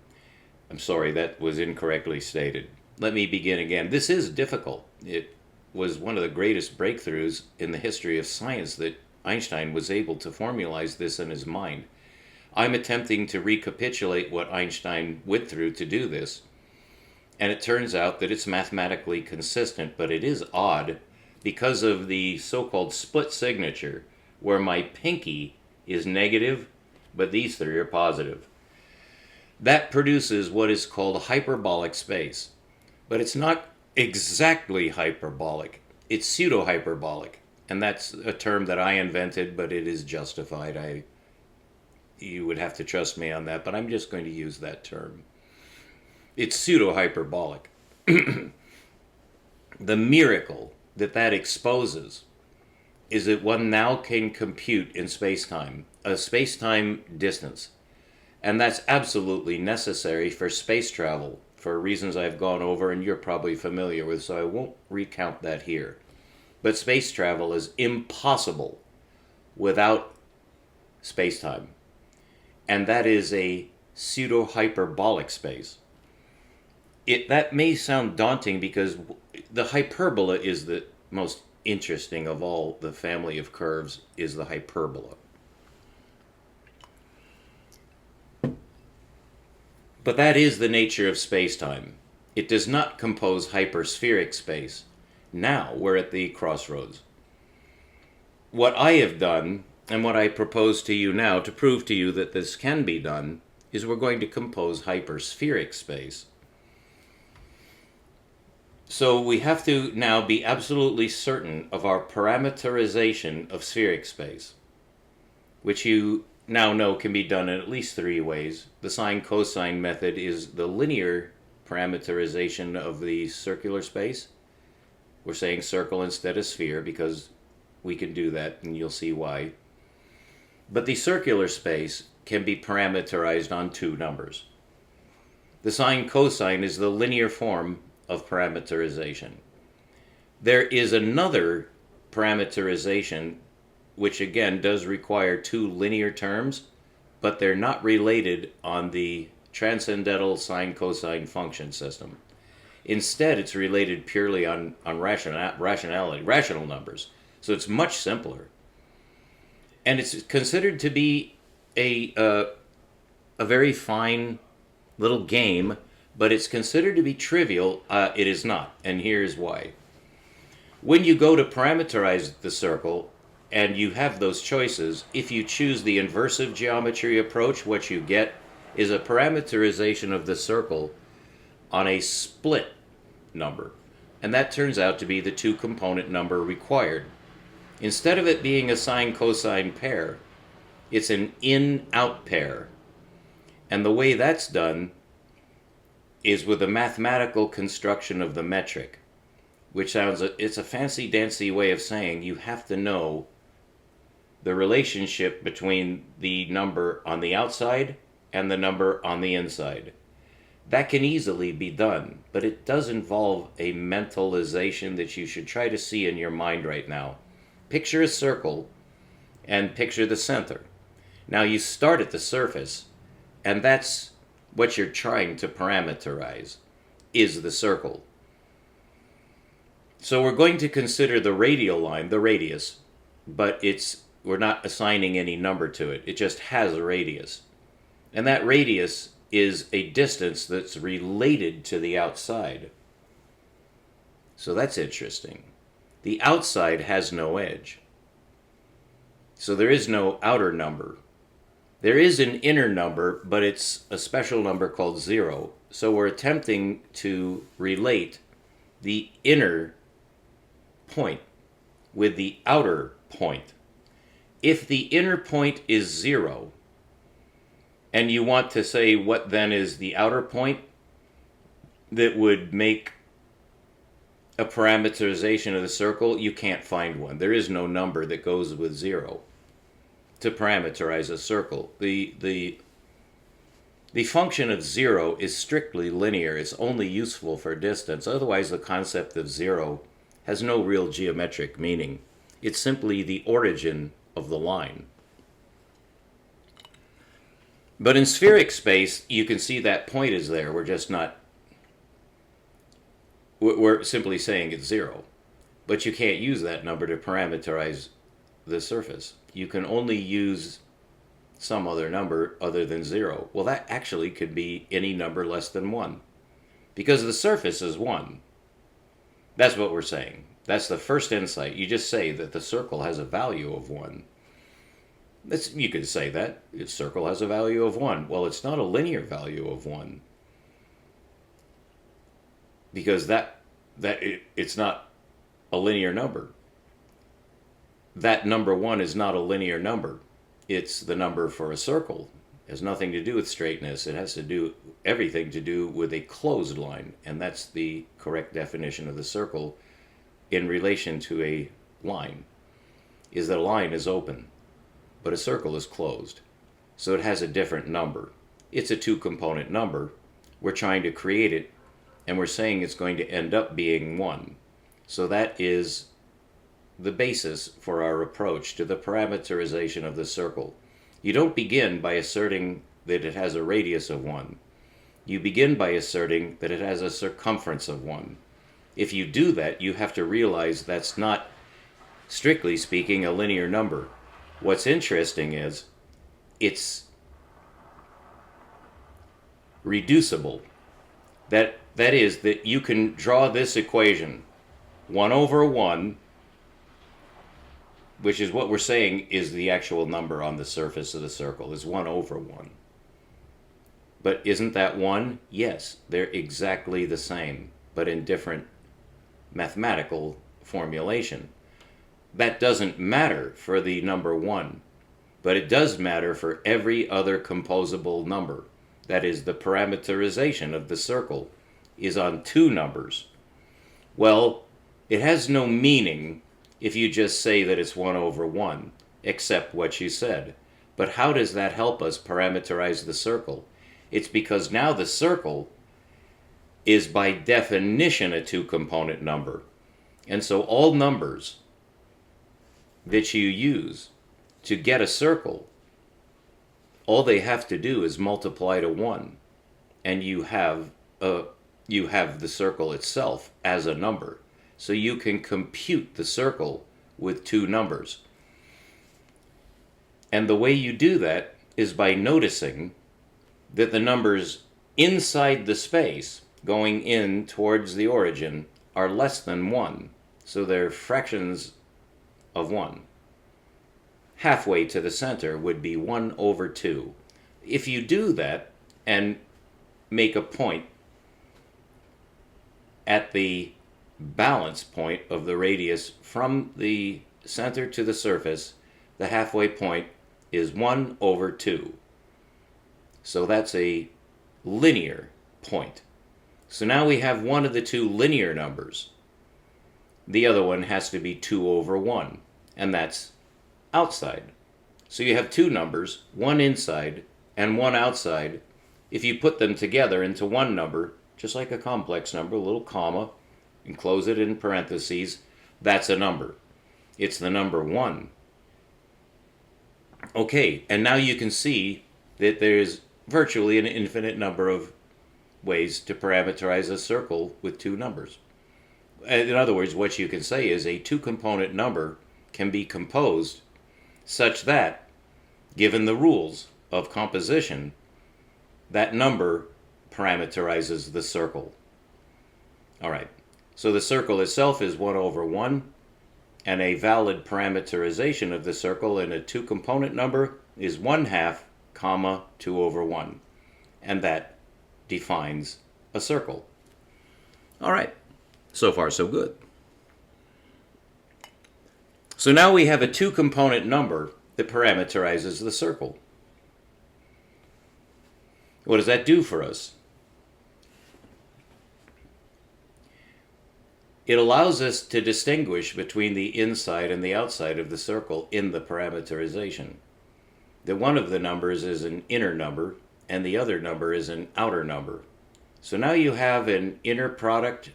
I'm sorry, that was incorrectly stated. Let me begin again. This is difficult. It was one of the greatest breakthroughs in the history of science that Einstein was able to formalize this in his mind. I'm attempting to recapitulate what Einstein went through to do this, and it turns out that it's mathematically consistent, but it is odd because of the so-called split signature, where my pinky is negative, but these three are positive. That produces what is called hyperbolic space, but it's not exactly hyperbolic. It's pseudo-hyperbolic, and that's a term that I invented, but it is justified. You would have to trust me on that, but I'm just going to use that term. It's pseudo-hyperbolic. The miracle that exposes is that one now can compute in space-time, a space-time distance. And that's absolutely necessary for space travel, for reasons I've gone over and you're probably familiar with, so I won't recount that here. But space travel is impossible without space-time. And that is a pseudo-hyperbolic space. That may sound daunting because the hyperbola is the most interesting of all the family of curves, is the hyperbola. But that is the nature of space-time. It does not compose hyperspheric space. Now we're at the crossroads. What I have done, and what I propose to you now to prove to you that this can be done, is we're going to compose hyperspheric space. So we have to now be absolutely certain of our parameterization of spheric space, which you now know can be done in at least three ways. The sine-cosine method is the linear parameterization of the circular space. We're saying circle instead of sphere because we can do that, and you'll see why. But the circular space can be parameterized on two numbers. The sine-cosine is the linear form of parameterization. There is another parameterization which again does require two linear terms, but they're not related on the transcendental sine-cosine function system. Instead, it's related purely on rational numbers. So it's much simpler. And it's considered to be a very fine little game, but it's considered to be trivial. It is not, and here's why. When you go to parameterize the circle, and you have those choices, if you choose the inversive geometry approach, what you get is a parameterization of the circle on a split number. And that turns out to be the two-component number required. Instead of it being a sine-cosine pair, it's an in-out pair. And the way that's done is with a mathematical construction of the metric, which it's a fancy-dancy way of saying you have to know the relationship between the number on the outside and the number on the inside. That can easily be done, but it does involve a mentalization that you should try to see in your mind right now. Picture a circle and picture the center. Now you start at the surface, and that's what you're trying to parameterize, is the circle. So we're going to consider the radial line, the radius, but we're not assigning any number to it. It just has a radius. And that radius is a distance that's related to the outside. So that's interesting. The outside has no edge. So there is no outer number. There is an inner number, but it's a special number called 0. So we're attempting to relate the inner point with the outer point. If the inner point is 0, and you want to say what then is the outer point that would make a parameterization of the circle, you can't find one. There is no number that goes with 0 to parameterize a circle. The function of 0 is strictly linear. It's only useful for distance. Otherwise, the concept of 0 has no real geometric meaning. It's simply the origin of the line. But in spheric space, you can see that point is there. We're simply saying it's 0. But you can't use that number to parameterize the surface. You can only use some other number other than 0. Well, that actually could be any number less than 1. Because the surface is 1. That's what we're saying. That's the first insight. You just say that the circle has a value of 1. You could say that. Its circle has a value of 1. Well, it's not a linear value of 1. Because it's not a linear number. That number 1 is not a linear number. It's the number for a circle. It has nothing to do with straightness. It has to do everything to do with a closed line, and that's the correct definition of the circle in relation to a line, is that a line is open, but a circle is closed. So it has a different number. It's a two-component number. We're trying to create it, and we're saying it's going to end up being 1. So that is the basis for our approach to the parameterization of the circle. You don't begin by asserting that it has a radius of 1. You begin by asserting that it has a circumference of 1. If you do that, you have to realize that's not, strictly speaking, a linear number. What's interesting is it's reducible. That is that you can draw this equation, 1 over 1, which is what we're saying is the actual number on the surface of the circle, is 1 over 1. But isn't that 1? Yes, they're exactly the same, but in different mathematical formulation. That doesn't matter for the number 1, but it does matter for every other composable number. That is, the parameterization of the circle is on 2 numbers. Well, it has no meaning if you just say that it's 1 over 1, except what you said. But how does that help us parameterize the circle? It's because now the circle is by definition a two-component number. And so all numbers that you use to get a circle, all they have to do is multiply to 1, and you have the circle itself as a number. So you can compute the circle with 2 numbers. And the way you do that is by noticing that the numbers inside the space going in towards the origin are less than 1. So they're fractions of 1. Halfway to the center would be 1 over 2. If you do that and make a point at the balance point of the radius from the center to the surface, the halfway point is 1 over 2. So that's a linear point. So now we have one of the 2 linear numbers. The other one has to be 2 over 1, and that's outside. So you have 2 numbers, one inside and one outside. If you put them together into one number, just like a complex number, a little comma, and close it in parentheses, that's a number. It's the number 1. Okay, and now you can see that there's virtually an infinite number of ways to parameterize a circle with 2 numbers. In other words, what you can say is a 2-component number can be composed such that, given the rules of composition, that number parameterizes the circle. All right. So the circle itself is 1 over 1, and a valid parameterization of the circle in a 2-component number is 1/2, comma, 2 over 1. And that defines a circle. All right. So far, so good. So now we have a 2-component number that parameterizes the circle. What does that do for us? It allows us to distinguish between the inside and the outside of the circle in the parameterization. That one of the numbers is an inner number and the other number is an outer number. So now you have an inner product,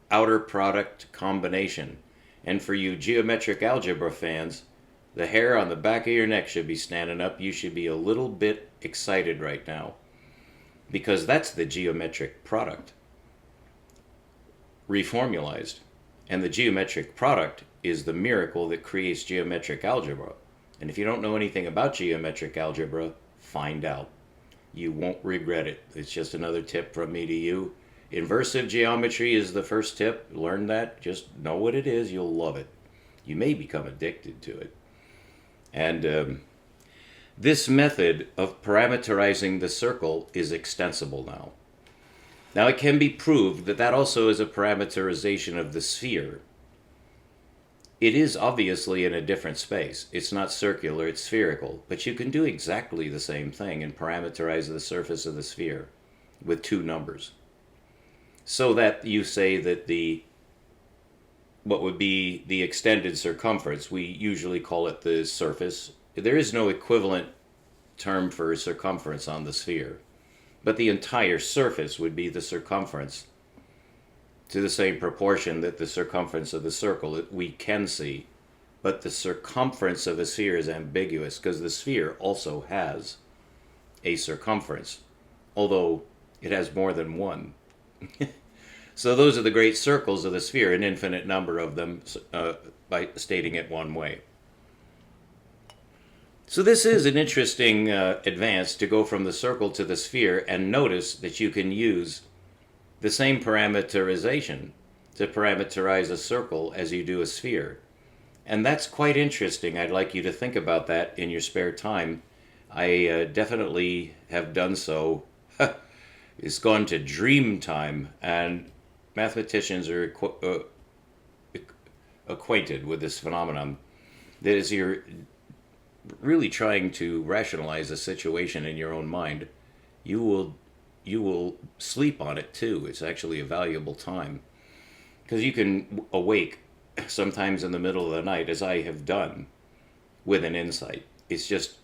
outer product combination. And for you geometric algebra fans, the hair on the back of your neck should be standing up. You should be a little bit excited right now, because that's the geometric product reformulized. And the geometric product is the miracle that creates geometric algebra. And if you don't know anything about geometric algebra, find out. You won't regret it. It's just another tip from me to you. Inversive geometry is the first tip. Learn that. Just know what it is. You'll love it. You may become addicted to it. And this method of parameterizing the circle is extensible now. Now it can be proved that that also is a parameterization of the sphere. It is obviously in a different space. It's not circular, it's spherical. But you can do exactly the same thing and parameterize the surface of the sphere with two numbers. So that you say that what would be the extended circumference, we usually call it the surface. There is no equivalent term for circumference on the sphere. But the entire surface would be the circumference to the same proportion that the circumference of the circle we can see. But the circumference of a sphere is ambiguous because the sphere also has a circumference, although it has more than one. So those are the great circles of the sphere, an infinite number of them, by stating it one way. So this is an interesting advance to go from the circle to the sphere, and notice that you can use the same parameterization to parameterize a circle as you do a sphere. And that's quite interesting. I'd like you to think about that in your spare time. I definitely have done so. It's gone to dream time, and mathematicians are acquainted with this phenomenon. That is, you're really trying to rationalize a situation in your own mind, you will sleep on it too. It's actually a valuable time, because you can awake sometimes in the middle of the night, as I have done, with an insight. It's just,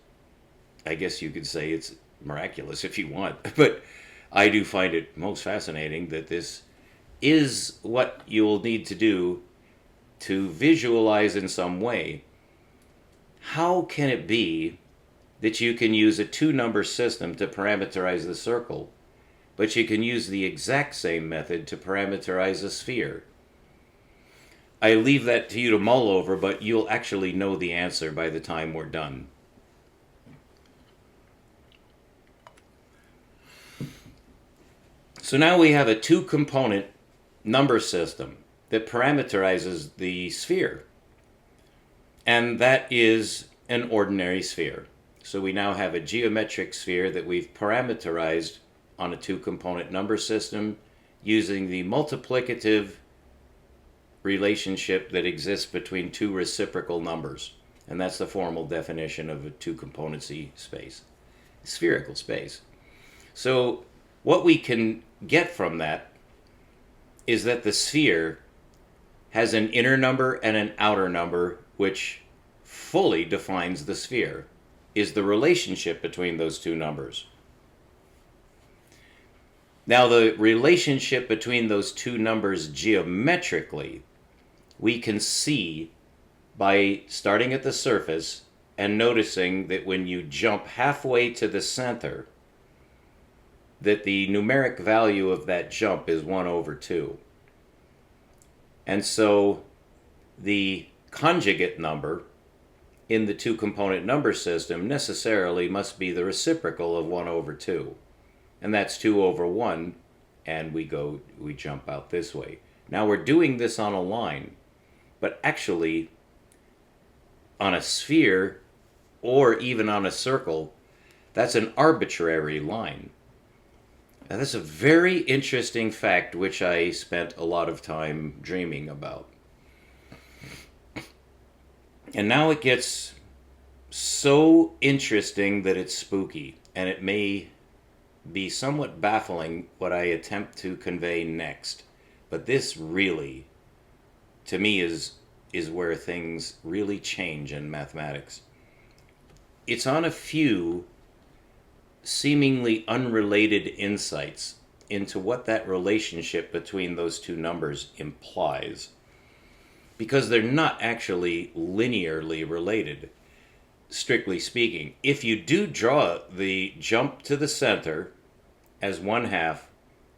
I guess you could say it's miraculous if you want, but I do find it most fascinating that this is what you'll need to do to visualize in some way. How can it be that you can use a two-number system to parameterize the circle, but you can use the exact same method to parameterize a sphere? I leave that to you to mull over, but you'll actually know the answer by the time we're done. So now we have a two-component number system that parameterizes the sphere. And that is an ordinary sphere. So we now have a geometric sphere that we've parameterized on a two-component number system using the multiplicative relationship that exists between two reciprocal numbers. And that's the formal definition of a two-componency space, spherical space. So what we can get from that is that the sphere has an inner number and an outer number, which fully defines the sphere, is the relationship between those two numbers. Now, the relationship between those two numbers geometrically, we can see by starting at the surface and noticing that when you jump halfway to the center, that the numeric value of that jump is 1/2. And so the conjugate number in the two-component number system necessarily must be the reciprocal of 1/2. And that's 2/1, and we jump out this way. Now we're doing this on a line, but actually on a sphere or even on a circle, that's an arbitrary line. Now that's a very interesting fact which I spent a lot of time dreaming about. And now it gets so interesting that it's spooky, and it may be somewhat baffling what I attempt to convey next. But this really to me, is where things really change in mathematics. It's on a few seemingly unrelated insights into what that relationship between those two numbers implies, because they're not actually linearly related, strictly speaking. If you do draw the jump to the center as 1/2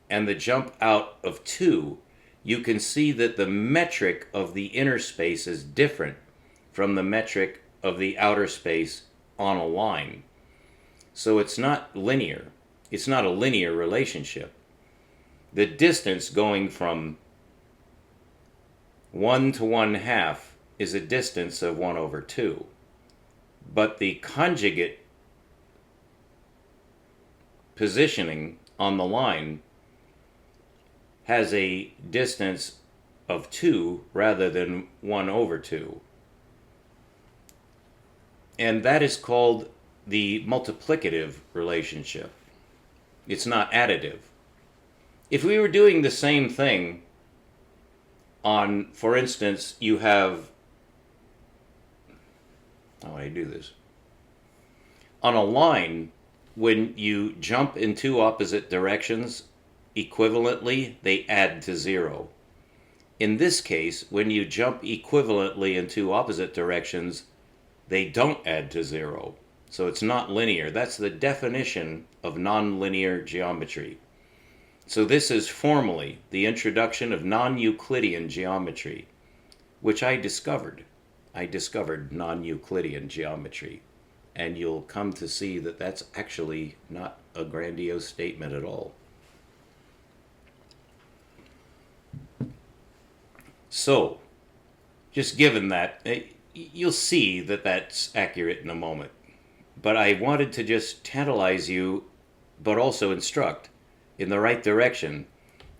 and the jump out of 2, you can see that the metric of the inner space is different from the metric of the outer space on a line. So it's not linear. It's not a linear relationship. The distance going from 1 to 1/2 is a distance of 1/2. But the conjugate positioning on the line has a distance of 2 rather than 1/2. And that is called the multiplicative relationship. It's not additive. If we were doing the same thing on, for instance, you have, how would I do this? On a line, when you jump in two opposite directions, equivalently, they add to 0. In this case, when you jump equivalently in two opposite directions, they don't add to 0. So it's not linear. That's the definition of nonlinear geometry. So this is formally the introduction of non-Euclidean geometry, which I discovered. I discovered non-Euclidean geometry. And you'll come to see that that's actually not a grandiose statement at all. So, just given that, you'll see that that's accurate in a moment. But I wanted to just tantalize you, but also instruct in the right direction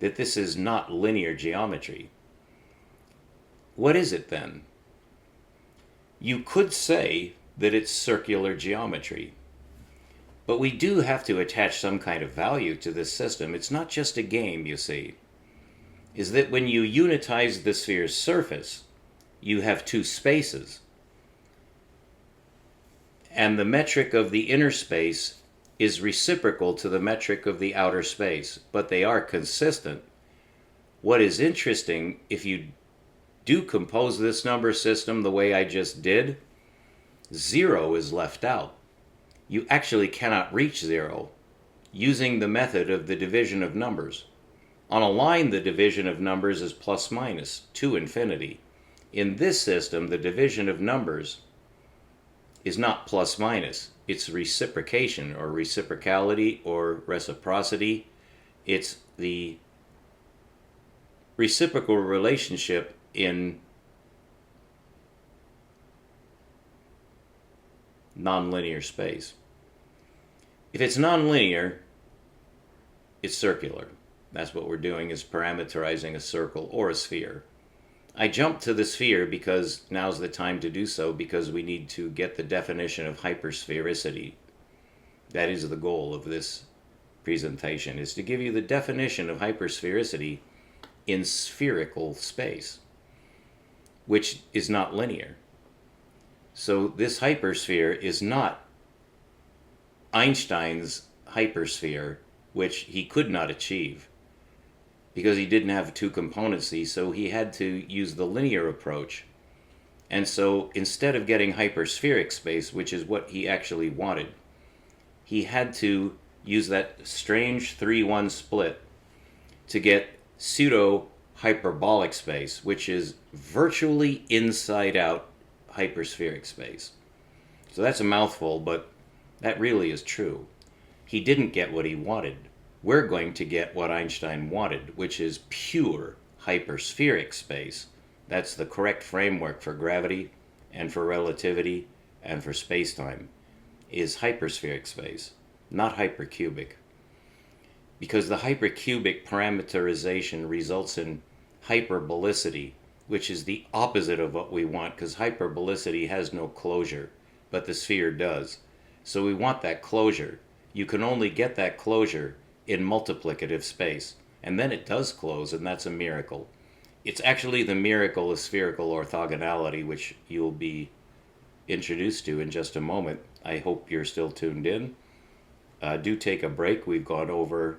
that this is not linear geometry. What is it then? You could say that it's circular geometry. But we do have to attach some kind of value to this system. It's not just a game, you see. Is that when you unitize the sphere's surface, you have two spaces. And the metric of the inner space is reciprocal to the metric of the outer space, but they are consistent. What is interesting, if you do compose this number system the way I just did, 0 is left out. You actually cannot reach 0 using the method of the division of numbers. On a line, the division of numbers is plus minus to infinity. In this system, the division of numbers is not plus minus. It's reciprocation or reciprocality or reciprocity. It's the reciprocal relationship in nonlinear space. If it's nonlinear, it's circular. That's what we're doing, is parameterizing a circle or a sphere. I jumped to the sphere because now's the time to do so, because we need to get the definition of hypersphericity. That is the goal of this presentation, is to give you the definition of hypersphericity in spherical space, which is not linear. So this hypersphere is not Einstein's hypersphere, which he could not achieve because he didn't have two componency, so he had to use the linear approach. And so instead of getting hyperspheric space, which is what he actually wanted, he had to use that strange 3-1 split to get pseudo-hyperbolic space, which is virtually inside-out hyperspheric space. So that's a mouthful, but that really is true. He didn't get what he wanted. We're going to get what Einstein wanted, which is pure hyperspheric space. That's the correct framework for gravity and for relativity and for space-time, is hyperspheric space, not hypercubic. Because the hypercubic parameterization results in hyperbolicity, which is the opposite of what we want, because hyperbolicity has no closure, but the sphere does. So we want that closure. You can only get that closure in multiplicative space. And then it does close, and that's a miracle. It's actually the miracle of spherical orthogonality, which you'll be introduced to in just a moment. I hope you're still tuned in. Do take a break. We've gone over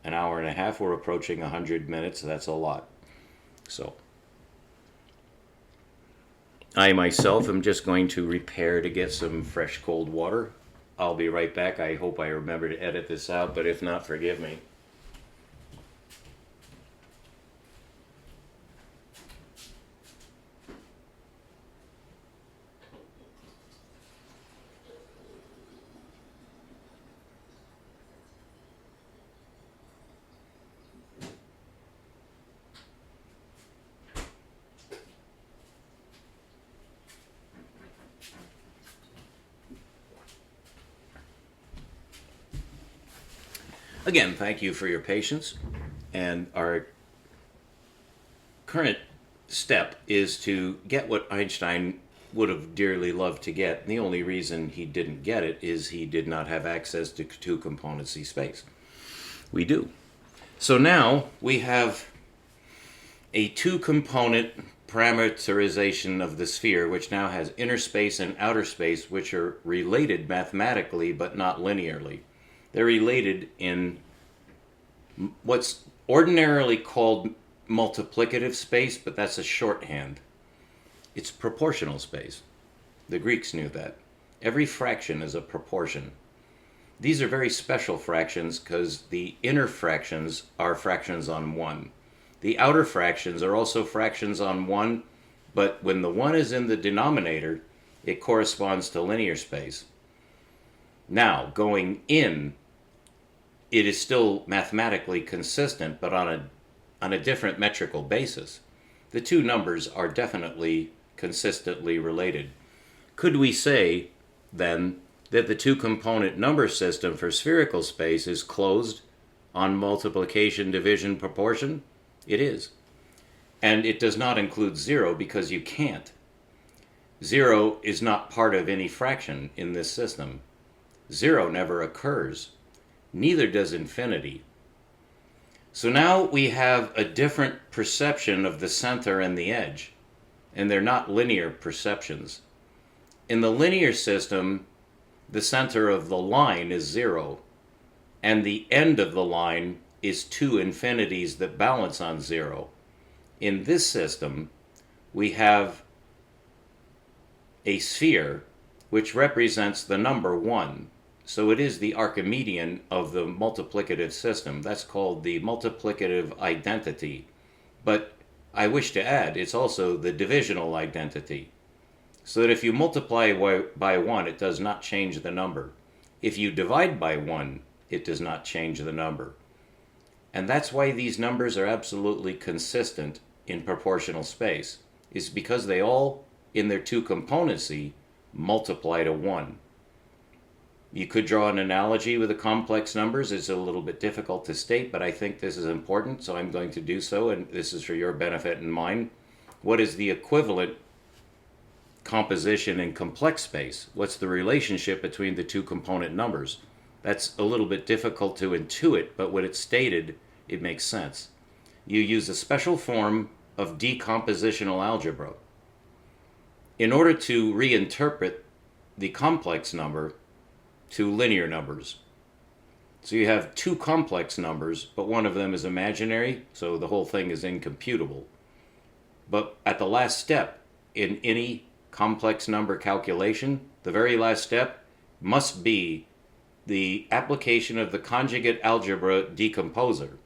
an hour and a half. We're approaching 100 minutes. That's a lot. So I myself am just going to repair to get some fresh cold water. I'll be right back. I hope I remember to edit this out, but if not, forgive me. Again, thank you for your patience. And our current step is to get what Einstein would have dearly loved to get. The only reason he didn't get it is he did not have access to two-componency space. We do. So now we have a two-component parameterization of the sphere, which now has inner space and outer space, which are related mathematically but not linearly. They're related in what's ordinarily called multiplicative space, but that's a shorthand. It's proportional space. The Greeks knew that. Every fraction is a proportion. These are very special fractions because the inner fractions are fractions on 1. The outer fractions are also fractions on 1, but when the 1 is in the denominator, it corresponds to linear space. Now, going in, it is still mathematically consistent, but on a different metrical basis. The two numbers are definitely consistently related. Could we say, then, that the two-component number system for spherical space is closed on multiplication, division, proportion? It is. And it does not include 0 because you can't. 0 is not part of any fraction in this system. 0 never occurs. Neither does infinity. So now we have a different perception of the center and the edge, and they're not linear perceptions. In the linear system, the center of the line is 0, and the end of the line is two infinities that balance on 0. In this system, we have a sphere which represents the number 1. So it is the Archimedean of the multiplicative system. That's called the multiplicative identity. But I wish to add, it's also the divisional identity. So that if you multiply by 1, it does not change the number. If you divide by 1, it does not change the number. And that's why these numbers are absolutely consistent in proportional space, is because they all, in their two-componency, multiply to 1. You could draw an analogy with the complex numbers. It's a little bit difficult to state, but I think this is important, so I'm going to do so, and this is for your benefit and mine. What is the equivalent composition in complex space? What's the relationship between the two component numbers? That's a little bit difficult to intuit, but when it's stated, it makes sense. You use a special form of decompositional algebra. In order to reinterpret the complex number to linear numbers. So you have two complex numbers, but one of them is imaginary, so the whole thing is incomputable. But at the last step in any complex number calculation, the very last step must be the application of the conjugate algebra decomposer,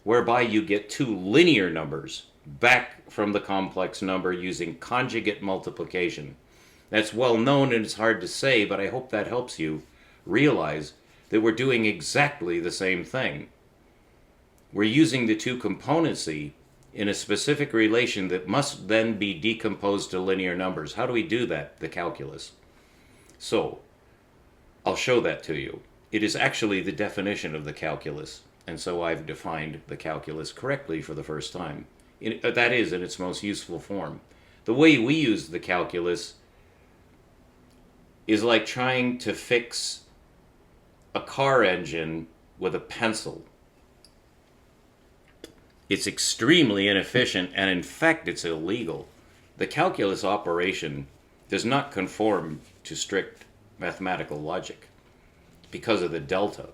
whereby you get two linear numbers back from the complex number using conjugate multiplication. That's well known and it's hard to say, but I hope that helps you realize that we're doing exactly the same thing. We're using the two-componency in a specific relation that must then be decomposed to linear numbers. How do we do that? The calculus. So, I'll show that to you. It is actually the definition of the calculus, and so I've defined the calculus correctly for the first time. That is, in its most useful form. The way we use the calculus is like trying to fix a car engine with a pencil. It's extremely inefficient, and in fact, it's illegal. The calculus operation does not conform to strict mathematical logic because of the delta.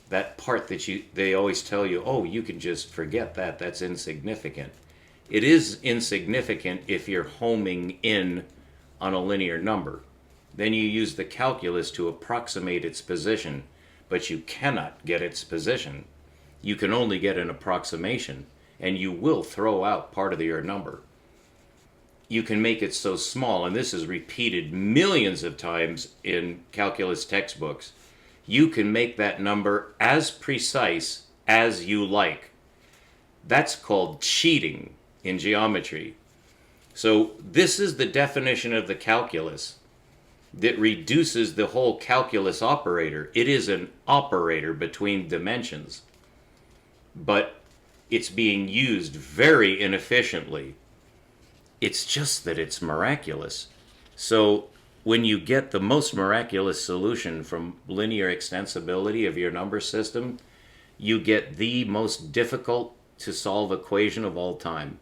That part that they always tell you, oh, you can just forget that, that's insignificant. It is insignificant if you're homing in on a linear number. Then you use the calculus to approximate its position, but you cannot get its position. You can only get an approximation, and you will throw out part of your number. You can make it so small, and this is repeated millions of times in calculus textbooks, you can make that number as precise as you like. That's called cheating in geometry. So this is the definition of the calculus that reduces the whole calculus operator. It is an operator between dimensions, but it's being used very inefficiently. It's just that it's miraculous. So when you get the most miraculous solution from linear extensibility of your number system, you get the most difficult to solve equation of all time.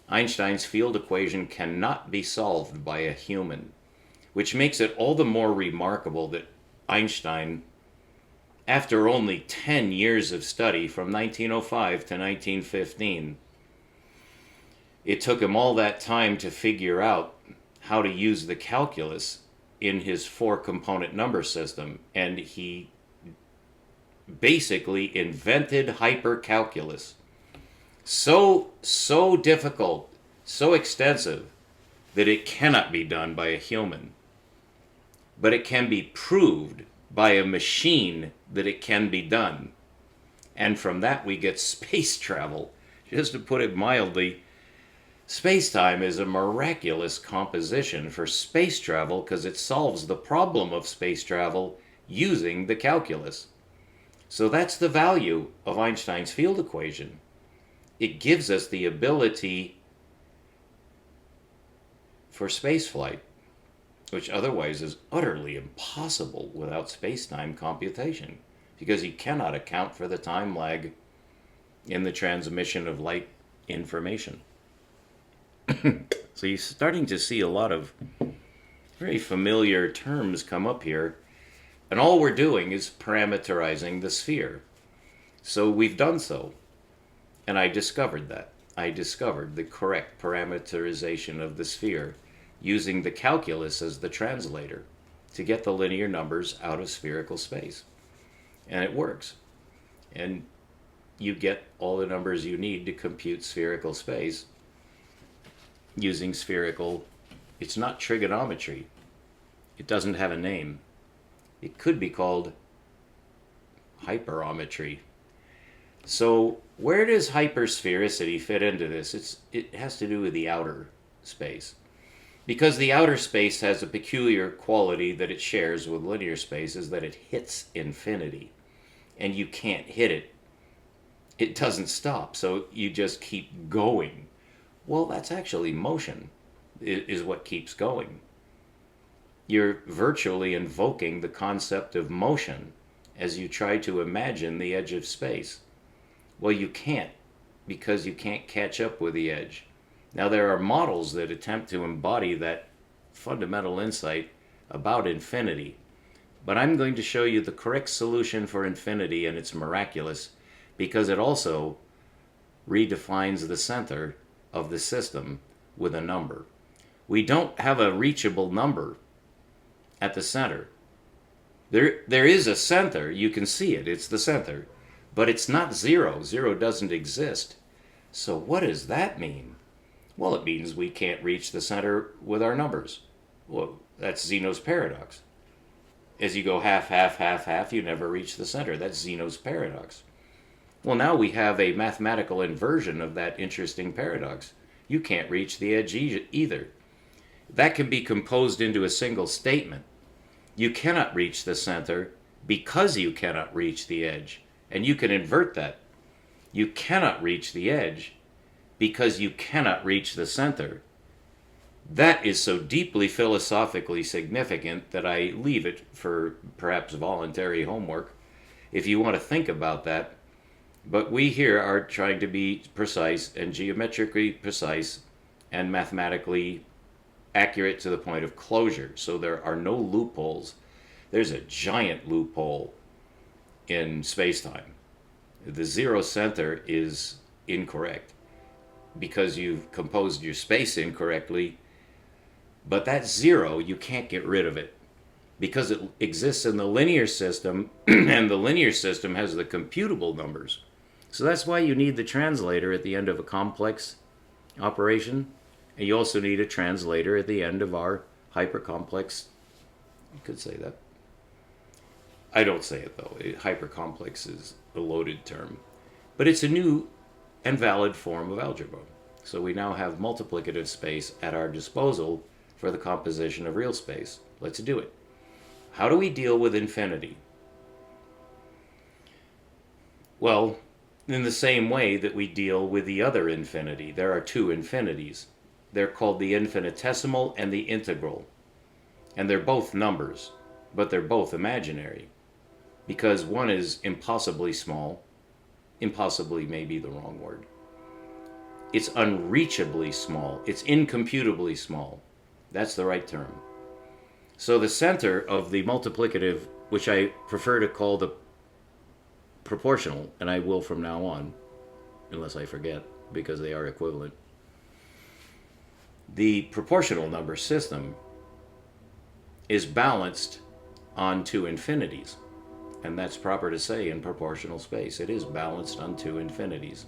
Einstein's field equation cannot be solved by a human, which makes it all the more remarkable that Einstein, after only 10 years of study from 1905 to 1915, it took him all that time to figure out how to use the calculus in his 4-component number system, and he basically invented hypercalculus. So difficult, so extensive, that it cannot be done by a human. But it can be proved by a machine that it can be done. And from that we get space travel. Just to put it mildly, space-time is a miraculous composition for space travel because it solves the problem of space travel using the calculus. So that's the value of Einstein's field equation. It gives us the ability for spaceflight, which otherwise is utterly impossible without space-time computation, because you cannot account for the time lag in the transmission of light information. So you're starting to see a lot of very familiar terms come up here, and all we're doing is parameterizing the sphere. So we've done so, and I discovered that. I discovered the correct parameterization of the sphere using the calculus as the translator to get the linear numbers out of spherical space. And it works. And you get all the numbers you need to compute spherical space using spherical. It's not trigonometry. It doesn't have a name. It could be called hyperometry. So where does hypersphericity fit into this? It has to do with the outer space. Because the outer space has a peculiar quality that it shares with linear space, is that it hits infinity. And you can't hit it. It doesn't stop, so you just keep going. Well, that's actually motion, is what keeps going. You're virtually invoking the concept of motion as you try to imagine the edge of space. Well, you can't, because you can't catch up with the edge. Now, there are models that attempt to embody that fundamental insight about infinity, but I'm going to show you the correct solution for infinity, and it's miraculous because it also redefines the center of the system with a number. We don't have a reachable number at the center. There is a center, you can see it, it's the center, but it's not zero. Zero doesn't exist. So what does that mean? Well, it means we can't reach the center with our numbers. Well, that's Zeno's paradox. As you go half, half, half, half, you never reach the center. That's Zeno's paradox. Well, now we have a mathematical inversion of that interesting paradox. You can't reach the edge either. That can be composed into a single statement. You cannot reach the center because you cannot reach the edge. And you can invert that. You cannot reach the edge because you cannot reach the center. That is so deeply philosophically significant that I leave it for perhaps voluntary homework. If you want to think about that, But we here are trying to be precise and geometrically precise and mathematically accurate to the point of closure. So there are no loopholes. There's a giant loophole in space-time. The zero center is incorrect because you've composed your space incorrectly, but that zero, you can't get rid of it because it exists in the linear system, and the linear system has the computable numbers. So that's why you need the translator at the end of a complex operation, and you also need a translator at the end of our hypercomplex. You could say that. I don't say it though. Hypercomplex is a loaded term. But it's a new and valid form of algebra. So we now have multiplicative space at our disposal for the composition of real space. Let's do it. How do we deal with infinity? Well, in the same way that we deal with the other infinity. There are two infinities. They're called the infinitesimal and the integral. And they're both numbers, but they're both imaginary. Because one is impossibly small. Impossibly may be the wrong word. It's unreachably small. It's incomputably small. That's the right term. So the center of the multiplicative, which I prefer to call the proportional, and I will from now on, unless I forget, because they are equivalent. The proportional number system is balanced on two infinities. And that's proper to say in proportional space. It is balanced on two infinities.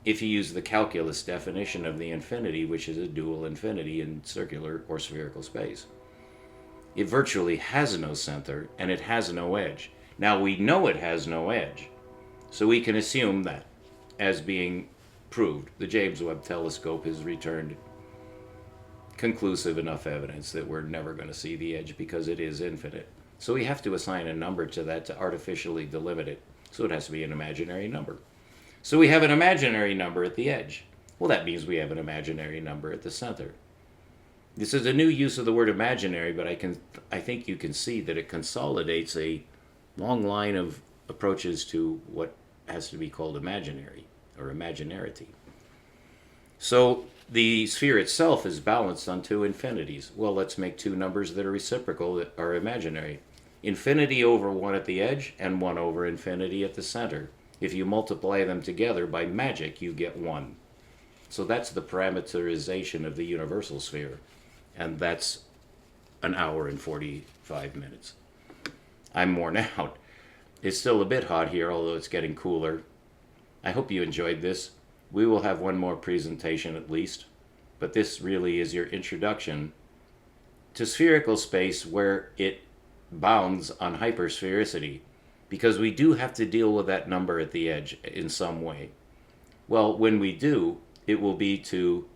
If you use the calculus definition of the infinity, which is a dual infinity in circular or spherical space, it virtually has no center and it has no edge. Now we know it has no edge, so we can assume that as being proved. The James Webb Telescope has returned conclusive enough evidence that we're never going to see the edge because it is infinite. So we have to assign a number to that to artificially delimit it. So it has to be an imaginary number. So we have an imaginary number at the edge. Well, that means we have an imaginary number at the center. This is a new use of the word imaginary, but I think you can see that it consolidates a long line of approaches to what has to be called imaginary or imaginarity. So the sphere itself is balanced on two infinities. Well, let's make two numbers that are reciprocal that are imaginary. Infinity over 1 at the edge and 1 over infinity at the center. If you multiply them together by magic, you get 1. So that's the parameterization of the universal sphere. And that's an hour and 45 minutes. I'm worn out. It's still a bit hot here, although it's getting cooler. I hope you enjoyed this. We will have one more presentation at least, but this really is your introduction to spherical space where it bounds on hypersphericity, because we do have to deal with that number at the edge in some way. Well, when we do, it will be to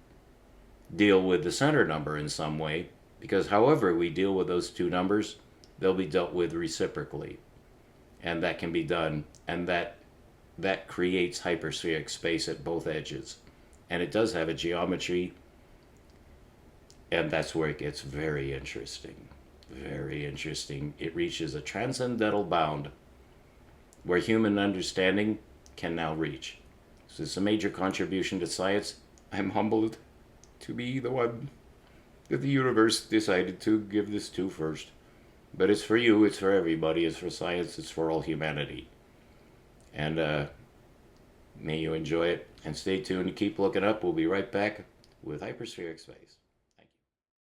deal with the center number in some way, because however we deal with those two numbers, they'll be dealt with reciprocally. And that can be done, and that creates hyperspheric space at both edges. And it does have a geometry, and that's where it gets very interesting. Very interesting. It reaches a transcendental bound where human understanding can now reach. So it's a major contribution to science. I'm humbled to be the one that the universe decided to give this to first. But it's for you, it's for everybody, it's for science, it's for all humanity. And may you enjoy it, and stay tuned and keep looking up. We'll be right back with Hyperspheric Space.